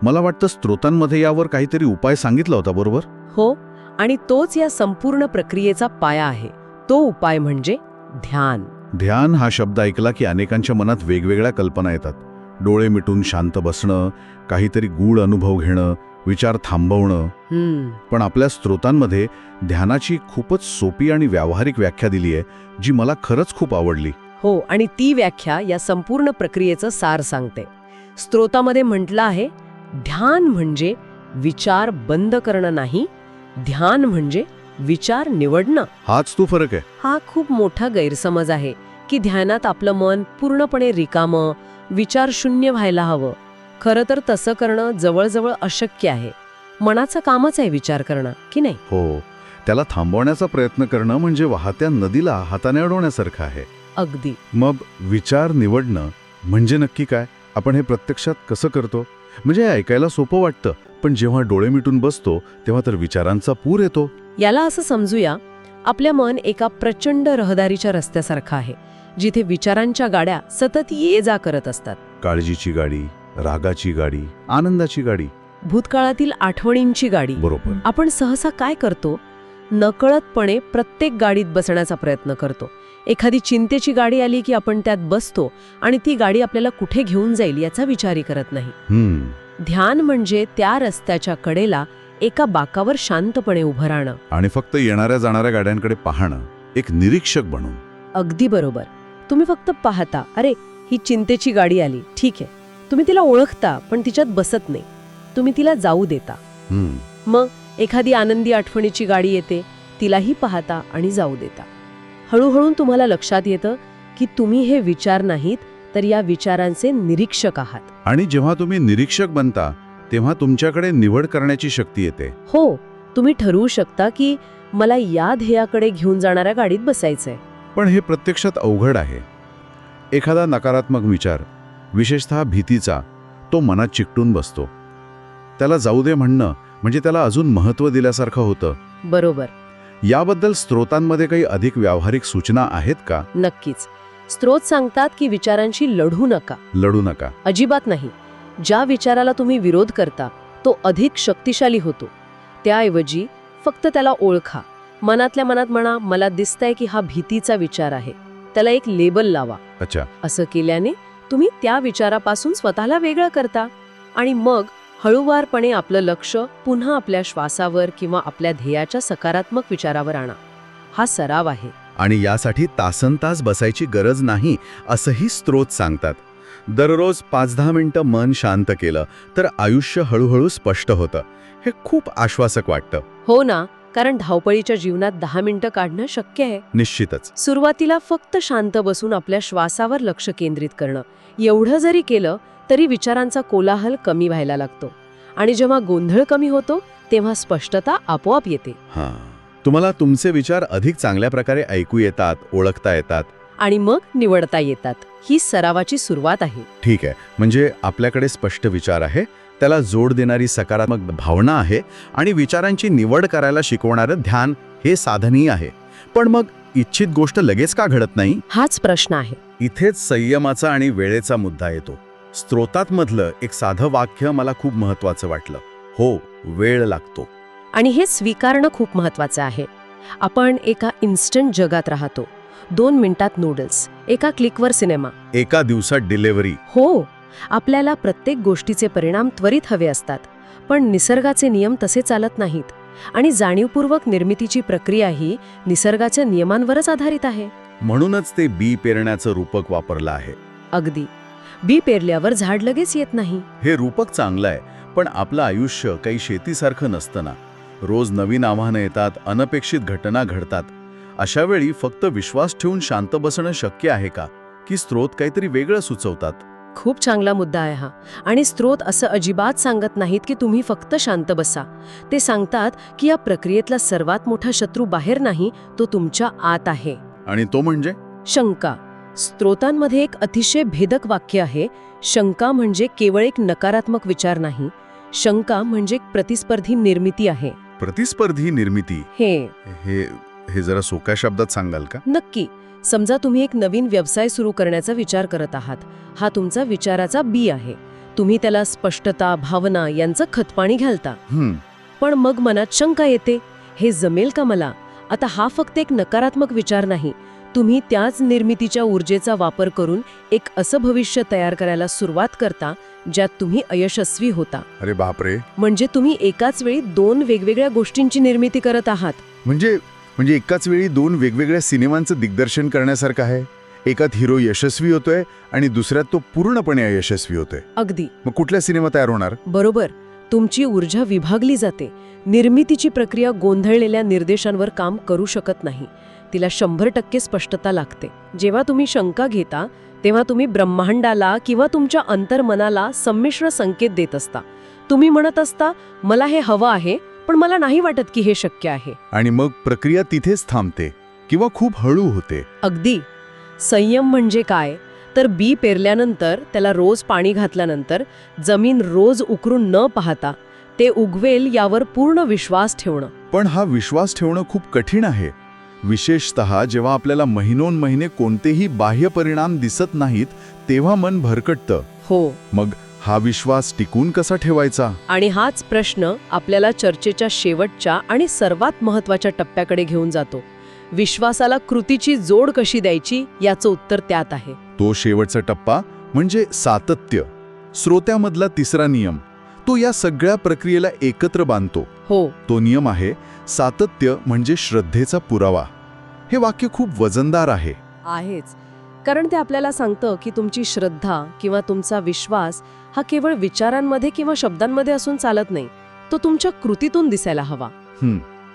मला वाटतं स्त्रोतांमध्ये यावर काहीतरी उपाय सांगितला होता, बरोबर? हो, आणि तोच या संपूर्ण प्रक्रियेचा पाया आहे. तो उपाय म्हणजे ध्यान. ध्यान हा शब्द ऐकला की अनेकांच्या मनात वेगवेगळ्या कल्पना येतात. डोळे मिटून शांत बसणं, काहीतरी गूढ अनुभव घेणं, विचार थांबवणं. पण आपल्या स्त्रोतांमध्ये ध्यानाची खूपच सोपी आणि व्यावहारिक व्याख्या दिली आहे, जी मला खरंच खूप आवडली. हो, आणि ती व्याख्या या संपूर्ण प्रक्रियेचं सार सांगते. स्त्रोतामध्ये म्हटलं आहे, ध्यान म्हणजे विचार बंद करणं नाही, ध्यान म्हणजे विचार निवडणं. हाच तो फरक आहे. हा खूप मोठा गैरसमज आहे की ध्यानात आपलं मन पूर्णपणे रिकामं, विचार शून्य व्हायला हवं. खरं तर तसं करणं जवळजवळ अशक्य आहे. मनाचं कामच आहे विचार करणं, की नाही? हो, त्याला थांबवण्याचा प्रयत्न करणं म्हणजे वाहत्या नदीला हाताने अडवण्यासारखं आहे. अगदी. मग विचार निवडणं म्हणजे नक्की काय? आपण हे प्रत्यक्षात कसं करतो? म्हणजे ऐकायला सोपं वाटतं, पण जेव्हा डोळे मिटून बसतो तेव्हा तर विचारांचा पूर येतो. याला असं समजूया, आपल्या मन एका प्रचंड रहदारीच्या रस्त्यासारखं आहे, जिथे विचारांच्या गाड्या सतत ये जा करत असतात. काळजीची गाडी, रागाची गाडी, आनंदाची गाडी, भूतकाळातील आठवणींची गाडी. बरोबर. आपण सहसा काय करतो? नकळतपणे प्रत्येक गाडीत बसण्याचा प्रयत्न करतो. एखादी चिंतेची गाडी आली की आपण त्यात बसतो आणि ती गाडी आपल्याला कुठे घेऊन जाईल याचा विचारही करत नाही. ध्यान म्हणजे त्या रस्त्याच्या कडेला एका बाकावर शांतपणे उभं राहणं आणि फक्त येणाऱ्या जाणाऱ्या गाड्यांकडे पाहणं, एक निरीक्षक बनून. अगदी बरोबर. तुम्ही फक्त पाहता, अरे ही चिंतेची गाडी आली, ठीक आहे. तुम्ही तिला ओळखता पण तिच्यात बसत नाही, तुम्ही तिला जाऊ देता. मग एखादी आनंदी आठवणीची गाडी येते, तिलाही पाहता आणि जाऊ देता. हळूहळू तुम्हाला लक्षात येतं की तुम्ही हे विचार नाहीत, तर या विचारांचे निरीक्षक आहात. आणि जेव्हा तुम्ही निरीक्षक बनता तेव्हा तुमच्याकडे निवड करण्याची शक्ती येते. हो, तुम्ही ठरवू शकता की मला या ध्येयाकडे घेऊन जाणाऱ्या गाडीत बसायचंय. पण हे प्रत्यक्षात अवघड आहे. एखादा नकारात्मक विचार, विशेषतः भीतीचा, तो मनात चिकटून बसतो. त्याला जाऊ दे म्हणणं म्हणजे त्याला अजून महत्त्व दिल्यासारखं होतं. बरोबर. याबद्दल स्रोतांमध्ये काही अधिक व्यावहारिक सूचना आहेत का? नक्कीच. स्रोत सांगतात की विचारांशी लढू नका. लढू नका. अजिबात नाही. ज्या विचाराला तुम्ही विरोध करता तो अधिक शक्तिशाली होतो. त्याऐवजी फक्त त्याला ओळखा. मनातल्या मनात म्हणा, मला दिसतंय की हा भीतीचा विचार आहे. त्याला एक लेबल लावा. अच्छा. असं केल्याने तुम्ही त्या विचारापासून स्वतःला वेगळं करता आणि मग हळूवारपणे आपलं लक्ष पुन्हा आपल्या श्वासावर किंवा आपल्या ध्येयाच्या सकारात्मक विचारावर आणा. हा सराव आहे. आणि यासाठी तासनतास बसायची गरज नाही असंही स्रोत सांगतात. दररोज 5-10 मिनिटं मन शांत केलं तर आयुष्य हळूहळू स्पष्ट होतं. हे खूप आश्वासक वाटतं. हो ना, कारण धावपळीच्या जीवनात 10 मिनिटं काढणं शक्य आहे. निश्चितच. सुरुवातीला फक्त शांत बसून आपल्या श्वासावर लक्ष केंद्रित करणं, एवढं जरी केलं तरी विचारांचा कोलाहल कमी व्हायला लागतो. आणि जेव्हा गोंधळ कमी होतो तेव्हा स्पष्टता आपोआप येते. हां. तुम्हाला तुमचे विचार अधिक चांगल्या प्रकारे ऐकू येतात, ओळखता येतात. आणि मग निवडता येतात. ही सरावाची सुरुवात आहे. ठीक आहे. म्हणजे आपल्याकडे स्पष्ट विचार आहे, त्याला जोड देणारी सकारात्मक भावना आहे आणि विचारांची निवड करायला शिकवणारं ध्यान हे साधनही आहे. पण मग इच्छित गोष्ट लगेच का घडत नाही? हाच प्रश्न आहे. इथेच संयमाचा आणि वेळेचा मुद्दा येतो. स्रोतांमधलं एक साधं वाक्य मला खूप महत्त्वाचं वाटलं. हो, वेळ लागतो. आणि हे स्वीकारणं खूप महत्वाचं आहे. आपण एका इन्स्टंट जगात राहतो. 2 मिनिटात नूडल्स, एका क्लिकवर सिनेमा, एका दिवसात डिलिव्हरी. हो, आपल्याला प्रत्येक गोष्टीचे परिणाम त्वरित हवे असतात. पण निसर्गाचे नियम तसे चालत नाहीत. आणि जाणीवपूर्वक निर्मितीची प्रक्रियाही निसर्गाच्या नियमांवरच आधारित आहे. म्हणूनच ते बी पेरण्याचं रूपक वापरलं आहे. अगदी. बी पेरल्यावर झाड लगेच येत नाही. हे रूपक चांगलं आहे, पण आपलं आयुष्य काही शेतीसारखं नसतं ना. रोज नवीन आव्हानं येतात, अनपेक्षित घटना घडतात. अशा वेळी फक्त विश्वास ठेवून शांत बसणं शक्य आहे का? की स्रोत काहीतरी वेगळं सुचवतात? खूप चांगला मुद्दा आहे हा. आणि स्रोत असं अजिबात सांगत नाहीत की तुम्ही फक्त शांत बसा. ते सांगतात की या प्रक्रियेतला सर्वात मोठा शत्रू बाहेर नाही, तो तुमच्या आत आहे. आणि तो म्हणजे शंका. स्रोतांमध्ये एक अतिशय भेदक वाक्य आहे. शंका म्हणजे केवळ एक नकारात्मक विचार नाही. शंका म्हणजे एक प्रतिस्पर्धी निर्मिती आहे. प्रतिस्पर्धी निर्मिती. हे हे जरा सोप्या शब्दात सांगाल का? नक्की. समजा तुम्ही एक नवीन व्यवसाय सुरू करण्याचा विचार करत आहात. हा तुमचा विचाराचा बी आहे. तुम्ही त्याला स्पष्टता, भावना यांचं खतपाणी घालता. पण मग मनात शंका येते, हे जमेल का मला? आता हा फक्त एक नकारात्मक विचार नाही. तुम्ही त्याच निर्मितीच्या ऊर्जेचा वापर करून एक असं भविष्य तयार करायला सुरुवात करता ज्यात तुम्ही अयशस्वी होता. अरे बापरे. म्हणजे तुम्ही एकाच वेळी 2 वेगवेगळ्या गोष्टींची निर्मिती करत आहात. म्हणजे एकाच वेळी 2 वेगवेगळ्या सिनेमांचं दिग्दर्शन करण्यासारखं आहे. एकात हिरो यशस्वी होतोय आणि दुसऱ्यात तो पूर्णपणे अयशस्वी होतोय. अगदी. मग कुठला सिनेमा तयार होणार? बरोबर. तुमची ऊर्जा विभागली जाते. निर्मितीची प्रक्रिया गोंधळलेल्या निर्देशांवर काम करू शकत नाही. तिला 100% स्पष्टता लागते. जेव्हा तुम्ही शंका घेता तेव्हा तुम्ही ब्रह्मांडाला किंवा तुमच्या अंतर्मनाला संमिश्र संकेत देत असता. तुम्ही म्हणत असता, मला हे हवं आहे, पण मला नाही वाटत की हे शक्य आहे. आणि मग प्रक्रिया तिथेच थांबते किंवा खूप हळू होते. अगदी. संयम म्हणजे काय? तर बी पेरल्यानंतर, त्याला रोज पाणी घातल्यानंतर, जमीन रोज उकरून न पाहता ते उगवेल यावर पूर्ण विश्वास ठेवणं. पण हा विश्वास ठेवणं खूप कठीण आहे. विशेषतः जेव्हा आपल्याला महिनोन महिने कोणतेही बाह्य परिणाम दिसत नाहीत तेव्हा मन भरकटतं. हो. मग हा विश्वास टिकून कसा ठेवायचा? आणि हाच प्रश्न आपल्याला चर्चेच्या शेवटच्या आणि सर्वात महत्त्वाच्या टप्प्याकडे घेऊन जातो. विश्वासाला कृतीची जोड कशी द्यायची याचं उत्तर त्यात आहे. तो शेवटचा टप्पा म्हणजे सातत्य. श्रोत्यामधला तिसरा नियम. तो या सगळ्या प्रक्रियेला एकत्र बांधतो. हो. तो नियम आहे, सातत्य म्हणजे श्रद्धेचा पुरावा. हे वाक्य खूप वजनदार आहे. आहेच. कारण ते आपल्याला सांगतं की तुमची श्रद्धा किंवा तुमचा विश्वास हा केवळ विचारांमध्ये किंवा शब्दांमध्ये असून चालत नाही. तो तुमच्या कृतीतून दिसायला हवा.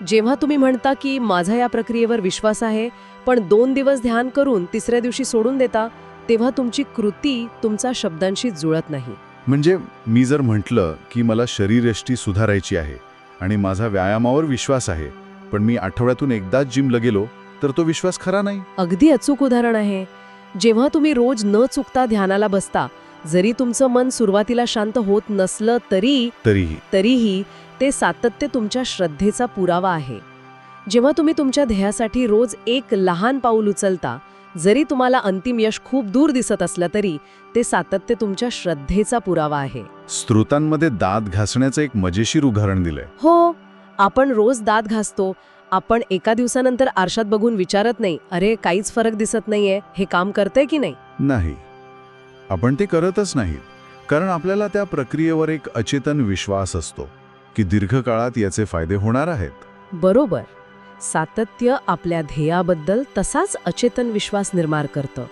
जेव्हा तुम्ही म्हणता की माझा या प्रक्रियेवर विश्वास आहे, पण 2 दिवस ध्यान करून तिसऱ्या दिवशी सोडून देता, तेव्हा तुमची कृती तुमच्या शब्दांशी जुळत नाही. म्हणजे मी जर म्हटलं की मला शरीरयष्टी सुधारायची आहे आणि माझा व्यायामावर विश्वास आहे, पण मी आठवड्यातून एकदाच जिमला गेलो, तर तो विश्वास खरा नाही. अगदी अचूक उदाहरण आहे. जेव्हा तुम्ही रोज न चुकता ध्यानाला बसता जरी तुमचं मन सुरुवातीला शांत होत नसलं तरीही ते सातत्य तुमच्या श्रद्धेचा पुरावा आहे. जेव्हा तुम्ही तुमच्या ध्येयासाठी रोज एक लहान पाऊल उचलता, जरी तुम्हाला अंतिम यश खूप दूर दिसत असलं तरी ते सातत्य तुमच्या श्रद्धेचा पुरावा आहे. स्त्रोतांमध्ये दात घासण्याचं एक मजेशीर उदाहरण दिलंय. हो, आपण रोज दात घासतो. आपण एका दिवसानंतर आरशात बघून विचारत नाही, अरे काहीच फरक दिसत नाहीये, हे काम करतंय की नाही? नाही, आपण ते करतच नाहीत, कारण आपल्याला त्या प्रक्रियेवर एक अचेतन विश्वास असतो की दीर्घकाळात याचे फायदे होणार आहेत. बरोबर. सातत्य आपल्या ध्येयाबद्दल तसाच अचेतन विश्वास निर्माण करतं.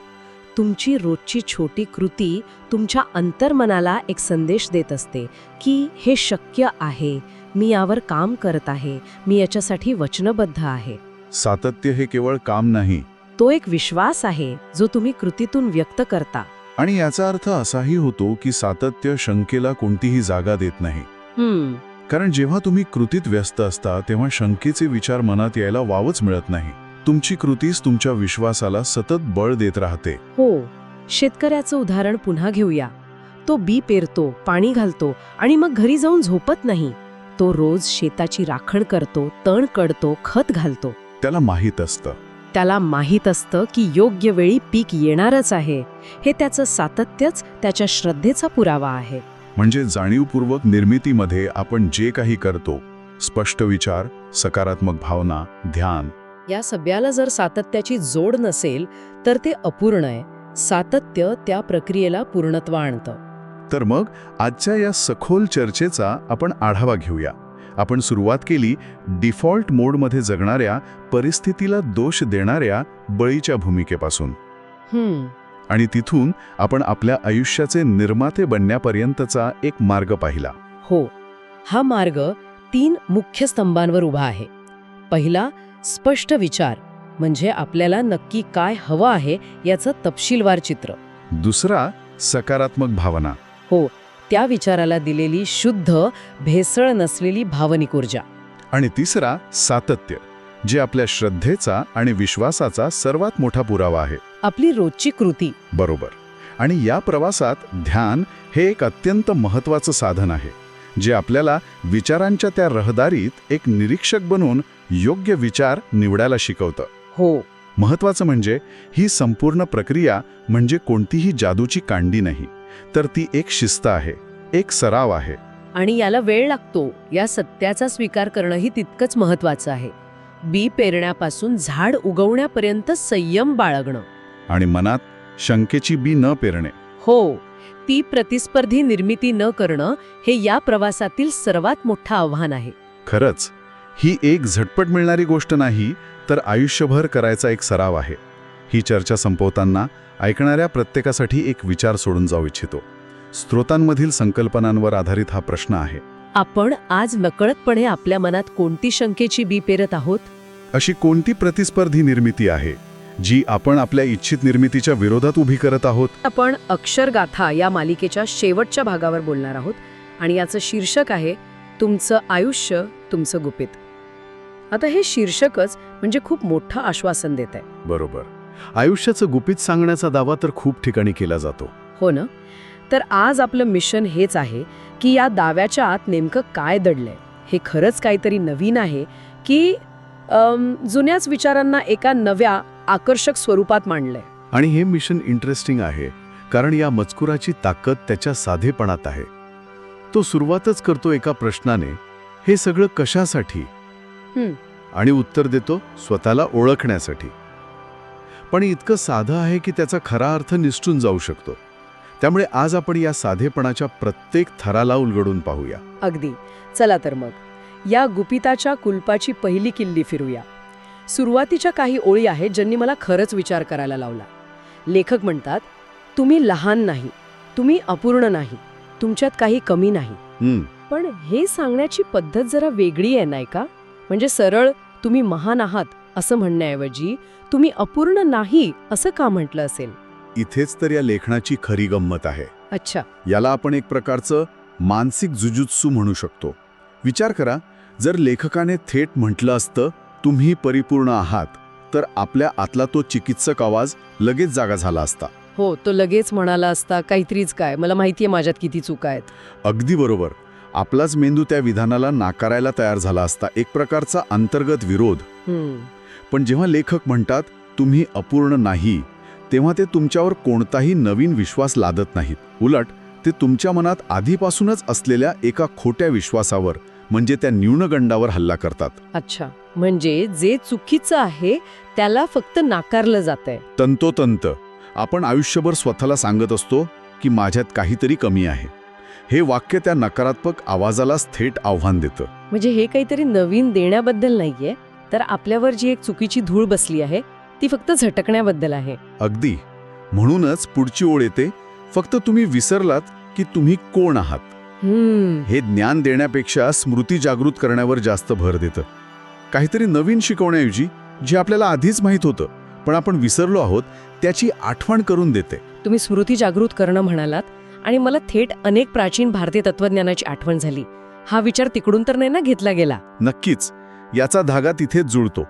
तुमची रोजची छोटी कृती तुमच्या अंतर्मनाला एक संदेश देत असते की हे शक्य आहे, मी यावर काम करत आहे, मी याच्यासाठी वचनबद्ध आहे. सातत्य हे केवळ काम नाही, तो एक विश्वास आहे जो तुम्ही कृतीतून व्यक्त करता. आणि याचा अर्थ असाही होतो की सातत्य शंकेला कोणतीही जागा देत नाही. कारण जेव्हा तुम्ही कृतीत व्यस्त असता तेव्हा शंकेचे विचार मनात यायला वावच मिळत नाही. तुमची कृतीच तुमच्या विश्वासाला सतत बळ देत राहते. हो, शेतकऱ्याचं उदाहरण पुन्हा घेऊया. तो बी पेरतो, पाणी घालतो आणि मग घरी जाऊन झोपत नाही. तो रोज शेताची राखण करतो, तण काढतो, खत घालतो. त्याला माहीत असतं की योग्य वेळी पीक येणारच आहे. हे त्याचं सातत्यच त्याच्या श्रद्धेचा पुरावा आहे. म्हणजे जाणीवपूर्वक निर्मितीमध्ये आपण जे काही करतो, स्पष्ट विचार, सकारात्मक भावना, ध्यान, या सगळ्याला जर सातत्याची जोड नसेल तर ते अपूर्ण आहे. सातत्य त्या प्रक्रियेला पूर्णत्व आणतं. तर मग आजच्या या सखोल चर्चेचा आपण आढावा घेऊया. आपण सुरुवात केली डिफॉल्ट मोडमध्ये जगणाऱ्या, परिस्थितीला दोष देणाऱ्या बळीच्या भूमिकेपासून. आणि तिथून आपण आपल्या आयुष्याचे निर्माते बनण्यापर्यंतचा एक मार्ग पाहिला. हो, हा मार्ग 3 मुख्य स्तंभांवर उभा आहे. पहिला, स्पष्ट विचार, म्हणजे आपल्याला नक्की काय हवं आहे याचं तपशीलवार चित्र. दुसरा, सकारात्मक भावना. हो, त्या विचाराला दिलेली शुद्ध, भेसळ नसलेली भावनिक ऊर्जा. आणि तिसरा, सातत्य, जे आपल्या श्रद्धेचा आणि विश्वासाचा सर्वात मोठा पुरावा आहे. आपली रोजची कृती. बरोबर. आणि या प्रवासात ध्यान हे एक अत्यंत महत्त्वाचं साधन आहे, जे आपल्याला विचारांच्या त्या रहदारीत एक निरीक्षक बनून योग्य विचार निवडायला शिकवतं. हो, महत्त्वाचं म्हणजे ही संपूर्ण प्रक्रिया म्हणजे कोणतीही जादूची कांडी नाही, तर ती एक शिस्त आहे, एक सराव आहे. आणि याला वेळ लागतो. या सत्याचा स्वीकार करणंही तितकंच महत्त्वाचं आहे. बी पेरण्यापासून झाड उगवण्यापर्यंत संयम बाळगणं. आणि मनात शंकेची बी न पेरणे. हो, ती प्रतिस्पर्धी निर्मिती न करणं हे या प्रवासातील सर्वात मोठं आव्हान आहे. खरंच, ही एक झटपट मिळणारी गोष्ट नाही, तर आयुष्यभर करायचा एक सराव आहे. ही चर्चा संपवताना ऐकणाऱ्या प्रत्येकासाठी एक विचार सोडून जाऊ इच्छितो. स्त्रोतांमधील संकल्पनांवर आधारित हा प्रश्न आहे. आपण आज नकळतपणे आपल्या मनात कोणती शंकेची बी पेरत आहोत? अशी कोणती प्रतिस्पर्धी निर्मिती आहे जी आपण आपल्या इच्छित निर्मितीच्या विरोधात उभी करत आहोत? आपण अक्षरगाथा या मालिकेच्या शेवटच्या भागावर बोलणार आहोत आणि याचं शीर्षक आहे तुमचं आयुष्य तुमचं गुपित. आता हे शीर्षकच म्हणजे खूप मोठं आश्वासन देत आहे. बरोबर. आयुष्याचं गुपित सांगण्याचा दावा तर खूप ठिकाणी केला जातो. हो ना? तर आज आपलं मिशन हेच आहे की या दाव्याच्या आत नेमकं काय दडलंय. हे खरंच काहीतरी नवीन आहे की जुन्याच विचारांना एका नव्या आकर्षक स्वरूपात मांडलंय. आणि हे मिशन इंटरेस्टिंग आहे, कारण या मजकुराची ताकद त्याच्या साधेपणात आहे. तो सुरुवातच करतो एका प्रश्नाने, हे सगळं कशासाठी? आणि उत्तर देतो, स्वतःला ओळखण्यासाठी. पण इतकं साधं आहे की त्याचा खरा अर्थ निसटून जाऊ शकतो. त्यामुळे आज आपण या साधेपणाच्या प्रत्येक थराला उलगडून पाहूया. अगदी. चला तर मग या गुपिताच्या कुलपाची पहिली किल्ली फिरूया. सुरुवातीच्या काही ओळी आहेत ज्यांनी मला खरंच विचार करायला लावला. लेखक म्हणतात, तुम्ही लहान नाही, तुम्ही अपूर्ण नाही, तुमच्यात काही कमी नाही. पण हे सांगण्याची पद्धत जरा वेगळी आहे नाही का? म्हणजे सरळ तुम्ही महान आहात असं म्हणण्याऐवजी तुम्ही अपूर्ण नाही असं का म्हटलं असेल? इथेच तर या लेखनाची खरी गंमत आहे. अच्छा. याला आपण एक प्रकारचं मानसिक जुजुत्सू म्हणू शकतो. विचार करा, जर लेखकाने थेट म्हटलं असतं तुम्ही परिपूर्ण आहात, तर आपल्या आतला तो चिकित्सक आवाज लगेच जागा झाला असता. हो, तो लगेच म्हणाला असता काहीतरीच काय, मला माहितीये माझ्यात किती चुका आहेत. अगदी बरोबर. आपलाच मेंदू त्या विधानाला नाकारायला तयार झाला असता, एक प्रकारचा अंतर्गत विरोध. पण जेव्हा लेखक म्हणतात तुम्ही अपूर्ण नाही, तेव्हा ते तुमच्यावर कोणताही नवीन विश्वास लादत नाहीत. उलट ते तुमच्या मनात आधीपासूनच असलेल्या एका खोट्या विश्वासावर, म्हणजे त्या न्यूनगंडावर हल्ला करतात. अच्छा, म्हणजे जे चुकीचं आहे त्याला फक्त नाकारलं जातंय. तंतोतंत आपण आयुष्यभर स्वतःला सांगत असतो की माझ्यात काहीतरी कमी आहे. हे वाक्य त्या नकारात्मक आवाजालाच थेट आव्हान देतं. म्हणजे हे काहीतरी नवीन देण्याबद्दल नाहीये, तर आपल्यावर जी एक चुकीची धूळ बसली आहे ती फक्त झटकण्याबद्दल आहे. अगदी. म्हणूनच पुढची ओळ येते, फक्त तुम्ही विसरलात की तुम्ही कोण आहात. हे ज्ञान देण्यापेक्षा स्मृती जागृत करण्यावर जास्त भर देतं. काहीतरी नवीन शिकवण्याऐवजी जे आपल्याला आधीच माहीत होतं पण आपण विसरलो आहोत त्याची आठवण करून देते. तुम्ही स्मृती जागृत करणं म्हणालात आणि मला थेट अनेक प्राचीन भारतीय तत्वज्ञानाची आठवण झाली. हा विचार तिकडून तर नाही ना घेतला गेला? नक्कीच. याचा धागा तिथेच जुळतो.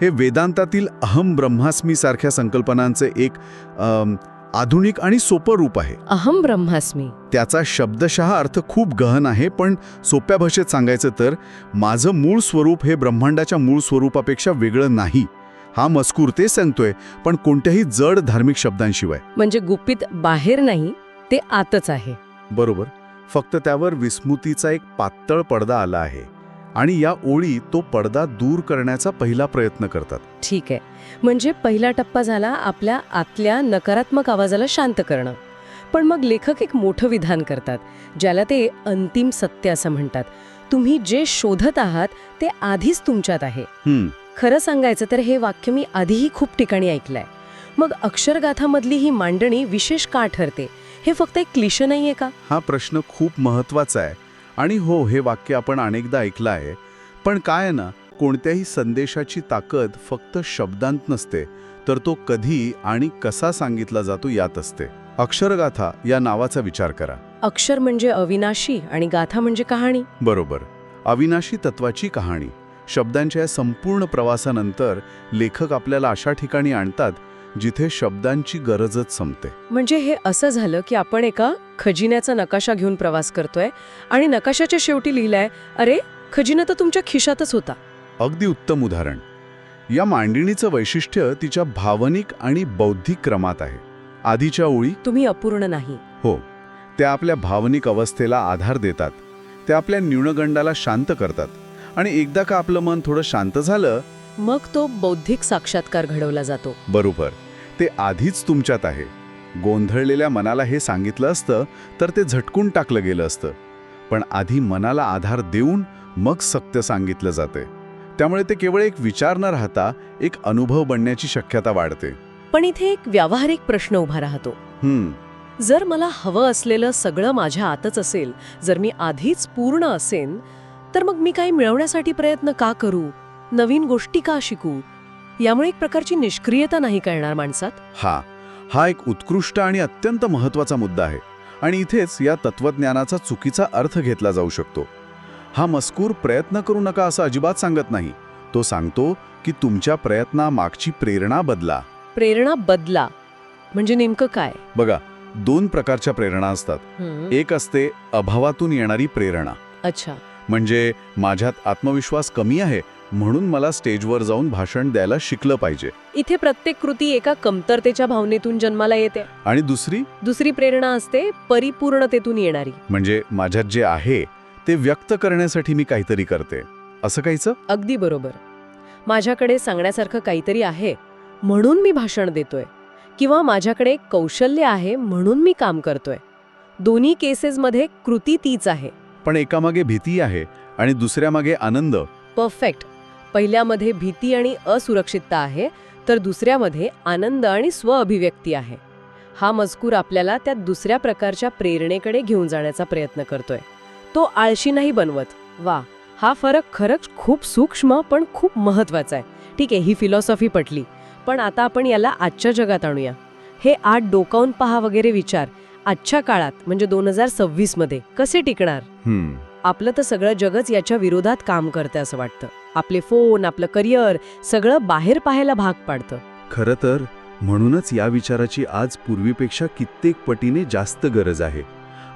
हे वेदांतातील अहम ब्रह्मास्मी सारख्या संकल्पनांचे एक आधुनिक आणि सोपं रूप आहे. अहम ब्रह्मास्मी. त्याचा शब्दशः अर्थ खूप गहन आहे, पण सोप्या भाषेत सांगायचं तर माझं मूळ स्वरूप हे ब्रह्मांडाच्या मूळ स्वरूपापेक्षा वेगळं नाही. हा मजकूर ते सांगतोय, पण कोणत्याही जड धार्मिक शब्दांशिवाय. म्हणजे गुपित बाहेर नाही, ते आतच आहे. बरोबर. फक्त त्यावर विस्मृतीचा एक पातळ पडदा आला आहे आणि या ओळी तो पडदा दूर करण्याचा पहिला प्रयत्न करतात. ठीक आहे, म्हणजे पहिला टप्पा झाला आपल्या आतल्या नकारात्मक आवाजाला शांत करणं. पण मग लेखक एक मोठं विधान करतात, ज्याला ते अंतिम सत्य असं म्हणतात. तुम्ही जे शोधत आहात ते आधीच तुमच्यात आहे. खरं सांगायचं तर हे वाक्य मी आधीही खूप ठिकाणी ऐकलंय. मग अक्षरगाथामधली ही मांडणी विशेष का ठरते? हे फक्त एक क्लिशे नाहीये का? हा प्रश्न खूप महत्वाचा आहे. आणि हो, हे वाक्य आपण अनेकदा ऐकलं आहे. पण काय आहे ना, कोणत्याही संदेशाची ताकद फक्त शब्दांत नसते, तर तो कधी आणि कसा सांगितला जातो यात असते. अक्षरगाथा या नावाचा विचार करा. अक्षर म्हणजे अविनाशी आणि गाथा म्हणजे कहाणी. बरोबर. अविनाशी तत्वाची कहाणी. शब्दांच्या या संपूर्ण प्रवासानंतर लेखक आपल्याला अशा ठिकाणी आणतात जिथे शब्दांची गरजच संपते. म्हणजे हे असं झालं की आपण एका खजिन्याचा नकाशा घेऊन प्रवास करतोय आणि नकाशाच्या शेवटी लिहिलंय, अरे खजिना तर तुमच्या खिशातच होता. अगदी उत्तम उदाहरण. या मांडणीचं वैशिष्ट्य तिच्या भावनिक आणि बौद्धिक क्रमात आहे. आधीच्या ओळी तुम्ही अपूर्ण नाही. हो, त्या आपल्या भावनिक अवस्थेला आधार देतात. त्या आपल्या न्यूनगंडाला शांत करतात. आणि एकदा का आपलं मन थोडं शांत झालं, मग तो बौद्धिक साक्षात्कार घडवला जातो. बरोबर. ते आधीच तुमच्यात आहे. गोंधळलेल्या मनाला हे सांगितलं असतं तर ते झटकून टाकलं गेलं असतं. पण आधी मनाला आधार देऊन मग सत्य सांगितलं जाते. त्यामुळे ते केवळ एक विचार न राहता एक अनुभव बनण्याची शक्यता वाढते. पण इथे एक व्यावहारिक प्रश्न उभा राहतो. जर मला हवं असलेलं सगळं माझ्या आतच असेल, जर मी आधीच पूर्ण असेन, तर मग मी काही मिळवण्यासाठी प्रयत्न का करू? नवीन गोष्टी का शिकू? यामुळे एक प्रकारची निष्क्रियता नाही कळणार माणसात? हा एक उत्कृष्ट आणि अत्यंत महत्त्वाचा मुद्दा आहे. आणि इथेच या तत्वज्ञानाचा चुकीचा अर्थ घेतला जाऊ शकतो. हा मजकूर प्रयत्न करू नका असं अजिबात सांगत नाही. तो सांगतो की तुमच्या प्रयत्नामागची प्रेरणा बदला. प्रेरणा बदला म्हणजे नेमकं काय? बघा, 2 प्रकारच्या प्रेरणा असतात. एक असते अभावातून येणारी प्रेरणा. अच्छा. म्हणजे माझ्यात आत्मविश्वास कमी आहे म्हणून मला स्टेजवर जाऊन भाषण द्यायला शिकलं पाहिजे. इथे प्रत्येक कृती एका कमतरतेच्या भावनेतून जन्माला येते. आणि दुसरी प्रेरणा असते परिपूर्णतेतून येणारी. म्हणजे माझ्यात जे आहे ते व्यक्त करण्यासाठी मी काहीतरी करते, असं काहीचं. अगदी बरोबर. माझ्याकडे सांगण्यासारखं काहीतरी आहे म्हणून मी भाषण देतोय, किंवा माझ्याकडे कौशल्य आहे म्हणून मी काम करतोय. दोन्ही केसेसमध्ये कृती तीच आहे, पण एकामागे भीती आहे आणि दुसऱ्यामागे आनंद. परफेक्ट. पहिल्यामध्ये भीती आणि असुरक्षितता आहे, तर दुसऱ्यामध्ये आनंद आणि स्वअभिव्यक्ती आहे. हा मजकूर आपल्याला त्या दुसऱ्या प्रकारच्या प्रेरणेकडे घेऊन जाण्याचा प्रयत्न करतोय. तो आळशी नाही बनवत. वा, हा फरक खरंच खूप सूक्ष्म पण खूप महत्वाचा आहे. ठीक आहे, ही फिलॉसॉफी पटली. पण आता आपण याला आजच्या जगात आणूया. हे 8 डोकावून पहा वगैरे विचार आजच्या काळात म्हणजे 2026 मध्ये कसे टिकणार? आपलं तर सगळं जगच याच्या विरोधात काम करतं असं वाटतं. आपले फोन, आपलं करिअर सगळं बाहेर पाहायला भाग पाडतं. खरं तर म्हणूनच या विचाराची आज पूर्वीपेक्षा कित्येक पटीने जास्त गरज आहे.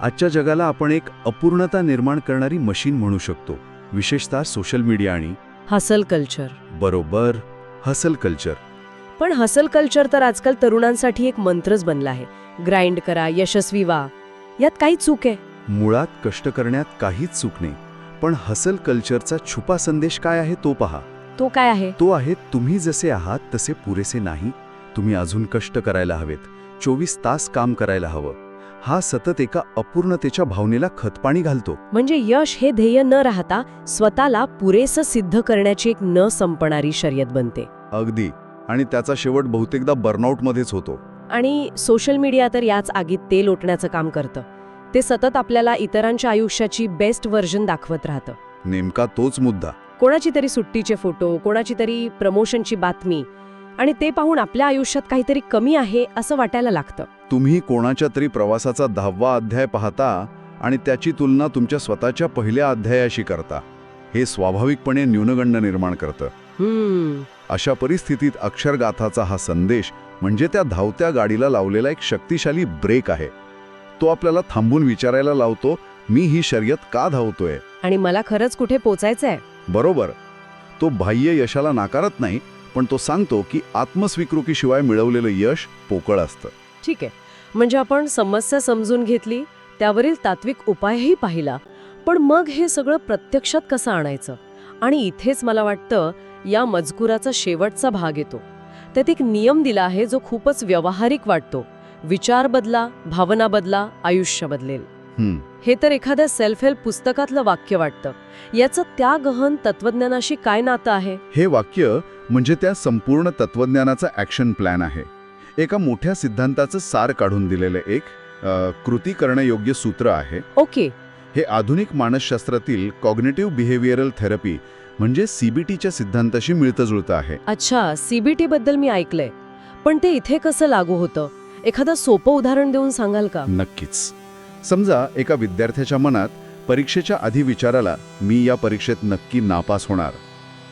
आजच्या जगाला आपण एक अपूर्णता निर्माण करणारी मशीन म्हणू शकतो, विशेषतः सोशल मीडिया आणि हसल कल्चर. बरोबर, हसल कल्चर. पण हसल कल्चर तर आजकाल तरुणांसाठी एक मंत्रच बनला आहे. ग्राइंड करा, यशस्वी व्हा. यात काही चूक आहे? मुळात कष्ट करण्यात काहीच चूक नाही, पण हसल कल्चरचा छुपा संदेश काय आहे तो पहा. तो काय आहे? तो आहे, तुम्ही जसे आहात तसे पुरेसे नाही, तुम्ही अजून कष्ट करायला हवेत, 24 तास काम करायला हवं. हा सतत एका अपूर्णतेच्या भावनेला खतपाणी घालतो. म्हणजे यश हे ध्येय न राहता स्वतःला पुरेसं सिद्ध करण्याची एक न संपणारी शर्यत बनते. अगदी. आणि त्याचा शेवट बहुतेकदा बर्नआउटमध्येच होतो. आणि सोशल मीडिया तर याच आगीत तेल ओतण्याचं काम करतं. ते सतत आपल्याला इतरांच्या आयुष्याची बेस्ट व्हर्जन दाखवत राहतं. नेमका तोच मुद्दा. कोणाची तरी सुट्टीचे फोटो, कोणाची तरी प्रमोशनची बातमी, आणि ते पाहून आपल्या आयुष्यात काहीतरी कमी आहे असं वाटायला लागतं. तुम्ही कोणाच्या तरी प्रवासाचा 10वा अध्याय पाहता आणि त्याची तुलना तुमच्या स्वतःच्या पहिल्या अध्यायाशी करता. हे स्वाभाविकपणे न्यूनगंड निर्माण करतं. अशा परिस्थितीत अक्षरगाथाचा हा संदेश म्हणजे त्या धावत्या गाडीला लावलेला एक शक्तिशाली ब्रेक आहे. तो आपल्याला थांबून विचारायला लावतो, मी ही शर्यत का धावतोय आणि मला खरंच कुठे पोचायचंय. बरोबर. तो बाह्य यशाला नाकारत नाही, पण तो सांगतो की आत्मस्वीकृतीशिवाय मिळवलेलं यश पोकळ असतं. ठीक आहे, म्हणजे आपण समस्या समजून घेतली, त्यावरील तात्विक उपायही पाहिला, पण मग हे सगळं प्रत्यक्षात कसं आणायचं? आणि इथेच मला वाटतं या मजकुराचा शेवटचा भाग येतो. त्यात एक नियम दिला आहे जो खूपच व्यावहारिक वाटतो. विचार बदला, भावना बदला, आयुष्य बदलेल. हे तर एखाद्या सेल्फ हेल्प पुस्तकातलं वाक्य वाटतं. याचं त्या गहन तत्वज्ञानाशी काय नातं आहे? हे वाक्य म्हणजे त्या संपूर्ण तत्वज्ञानाचा ॲक्शन प्लॅन आहे. एका मोठ्या सिद्धांताचं सार काढून दिलेलं एक कृती करण्यायोग्य सूत्र आहे. ओके. हे आधुनिक मानसशास्त्रातील कॉग्निटिव्ह बिहेवियरल थेरपी म्हणजे सीबीटीच्या सिद्धांताशी मिळतं जुळतं आहे. अच्छा, सीबीटी बद्दल मी ऐकलंय, पण ते इथे कसं लागू होतं? एखादं सोपं उदाहरण देऊन सांगाल का? नक्कीच. समजा एका विद्यार्थ्याच्या मनात परीक्षेच्या आधी विचाराला, मी या परीक्षेत नक्की नापास होणार,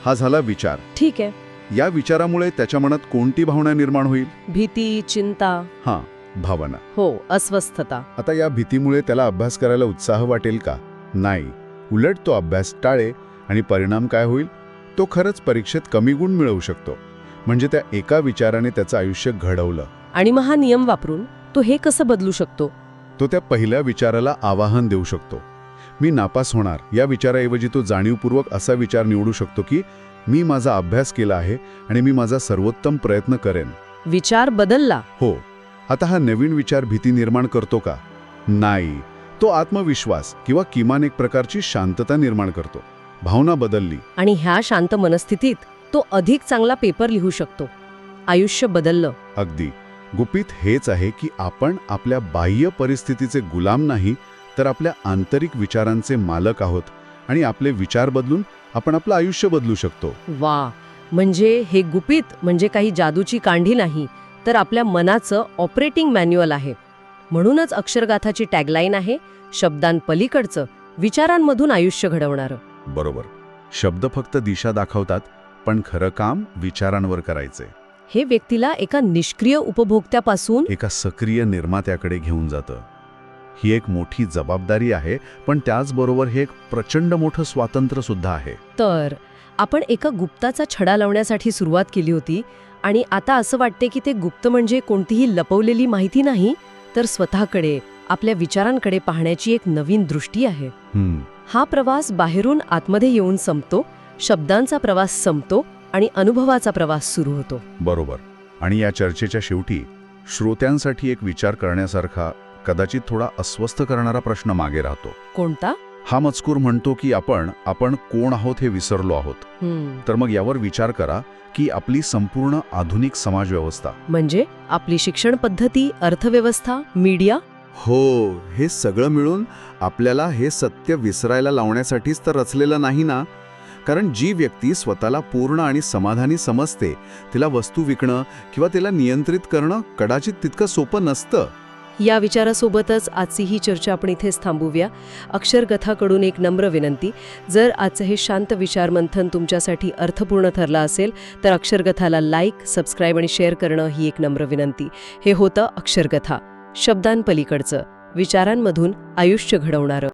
हा झाला विचार. ठीक आहे. या विचारामुळे त्याच्या मनात कोणती भावना निर्माण होईल? भीती, चिंता. हां, भावना. हो, अस्वस्थता. आता या भीतीमुळे त्याला अभ्यास करायला उत्साह वाटेल का? नाही. उलट तो अभ्यास टाळे आणि परिणाम काय होईल? तो खरंच परीक्षेत कमी गुण मिळवू शकतो. म्हणजे त्या एका विचाराने त्याचं आयुष्य घडवलं. आणि मग हा नियम वापरून तो हे कसं बदलू शकतो? तो त्या पहिल्या विचाराला आवाहन देऊ शकतो. मी नापास होणार या विचाराऐवजी तो जाणीवपूर्वक असा विचार निवडू शकतो की मी माझा अभ्यास केला आहे आणि मी माझा सर्वोत्तम प्रयत्न करेन. विचार बदलला. हो. आता हा नवीन विचार भीती निर्माण करतो का? नाही. तो आत्मविश्वास किंवा किमान एक प्रकारची शांतता निर्माण करतो. भावना बदलली. आणि ह्या शांत मनस्थितीत तो अधिक चांगला पेपर लिहू शकतो. आयुष्य बदललं. अगदी. गुपित हेच आहे की आपण आपल्या बाह्य परिस्थितीचे गुलाम नाही, तर आपल्या आंतरिक विचारांचे मालक आहोत आणि आपले विचार बदलून आपण आपलं आयुष्य बदलू शकतो. वा, म्हणजे हे गुपित म्हणजे काही जादूची कांडी नाही, तर आपल्या मनाचं ऑपरेटिंग मॅन्युअल आहे. म्हणूनच अक्षरगाथाची टॅगलाईन आहे, शब्दांपलीकडचं, विचारांमधून आयुष्य घडवणारं. बरोबर. शब्द फक्त दिशा दाखवतात, पण खरं काम विचारांवर करायचंय. हे व्यक्तीला एका निष्क्रिय उपभोक्त्यापासून एका सक्रिय निर्मात्याकडे घेऊन जातं. ही एक मोठी जबाबदारी आहे, पण त्याचबरोबर हे एक प्रचंड मोठं स्वातंत्र्य सुद्धा आहे. तर आपण एका गुप्ताचा छडा लावण्यासाठी सुरुवात केली होती आणि आता असं वाटते की ते गुप्त म्हणजे कोणतीही लपवलेली माहिती नाही, तर स्वतःकडे, आपल्या विचारांकडे पाहण्याची एक नवीन दृष्टी आहे. हा प्रवास बाहेरून आतमध्ये येऊन संपतो, शब्दांचा प्रवास संपतो आणि अनुभवाचा प्रवास सुरू होतो. बरोबर. आणि या चर्चेच्या शेवटी श्रोत्यांसाठी एक विचार करण्यासारखा, कदाचित थोडा अस्वस्थ करणारा प्रश्न मागे राहतो. कोणता? हा मजकूर म्हणतो की आपण कोण आहोत हे विसरलो आहोत. तर मग यावर विचार करा की आपली संपूर्ण आधुनिक समाजव्यवस्था, म्हणजे आपली शिक्षण पद्धती, अर्थव्यवस्था, मीडिया, हो, हे सगळं मिळून आपल्याला हे सत्य विसरायला लावण्यासाठीच तर रचलेलं नाही ना. कारण जी व्यक्ती स्वतःला पूर्ण आणि समाधानी समजते, तिला वस्तू विकणं किंवा तिला नियंत्रित करणं कदाचित तितकं सोपं नसतं. या विचारासोबतच आजची ही चर्चा आपण इथेच थांबूया. अक्षरकथाकडून एक नम्र विनंती, जर आजचं हे शांत विचार मंथन तुमच्यासाठी अर्थपूर्ण ठरलं असेल तर अक्षरकथाला लाईक, सबस्क्राईब आणि शेअर करणं ही एक नम्र विनंती. हे होतं अक्षरकथा, शब्दांपलीकडचं, विचारांमधून आयुष्य घडवणारं.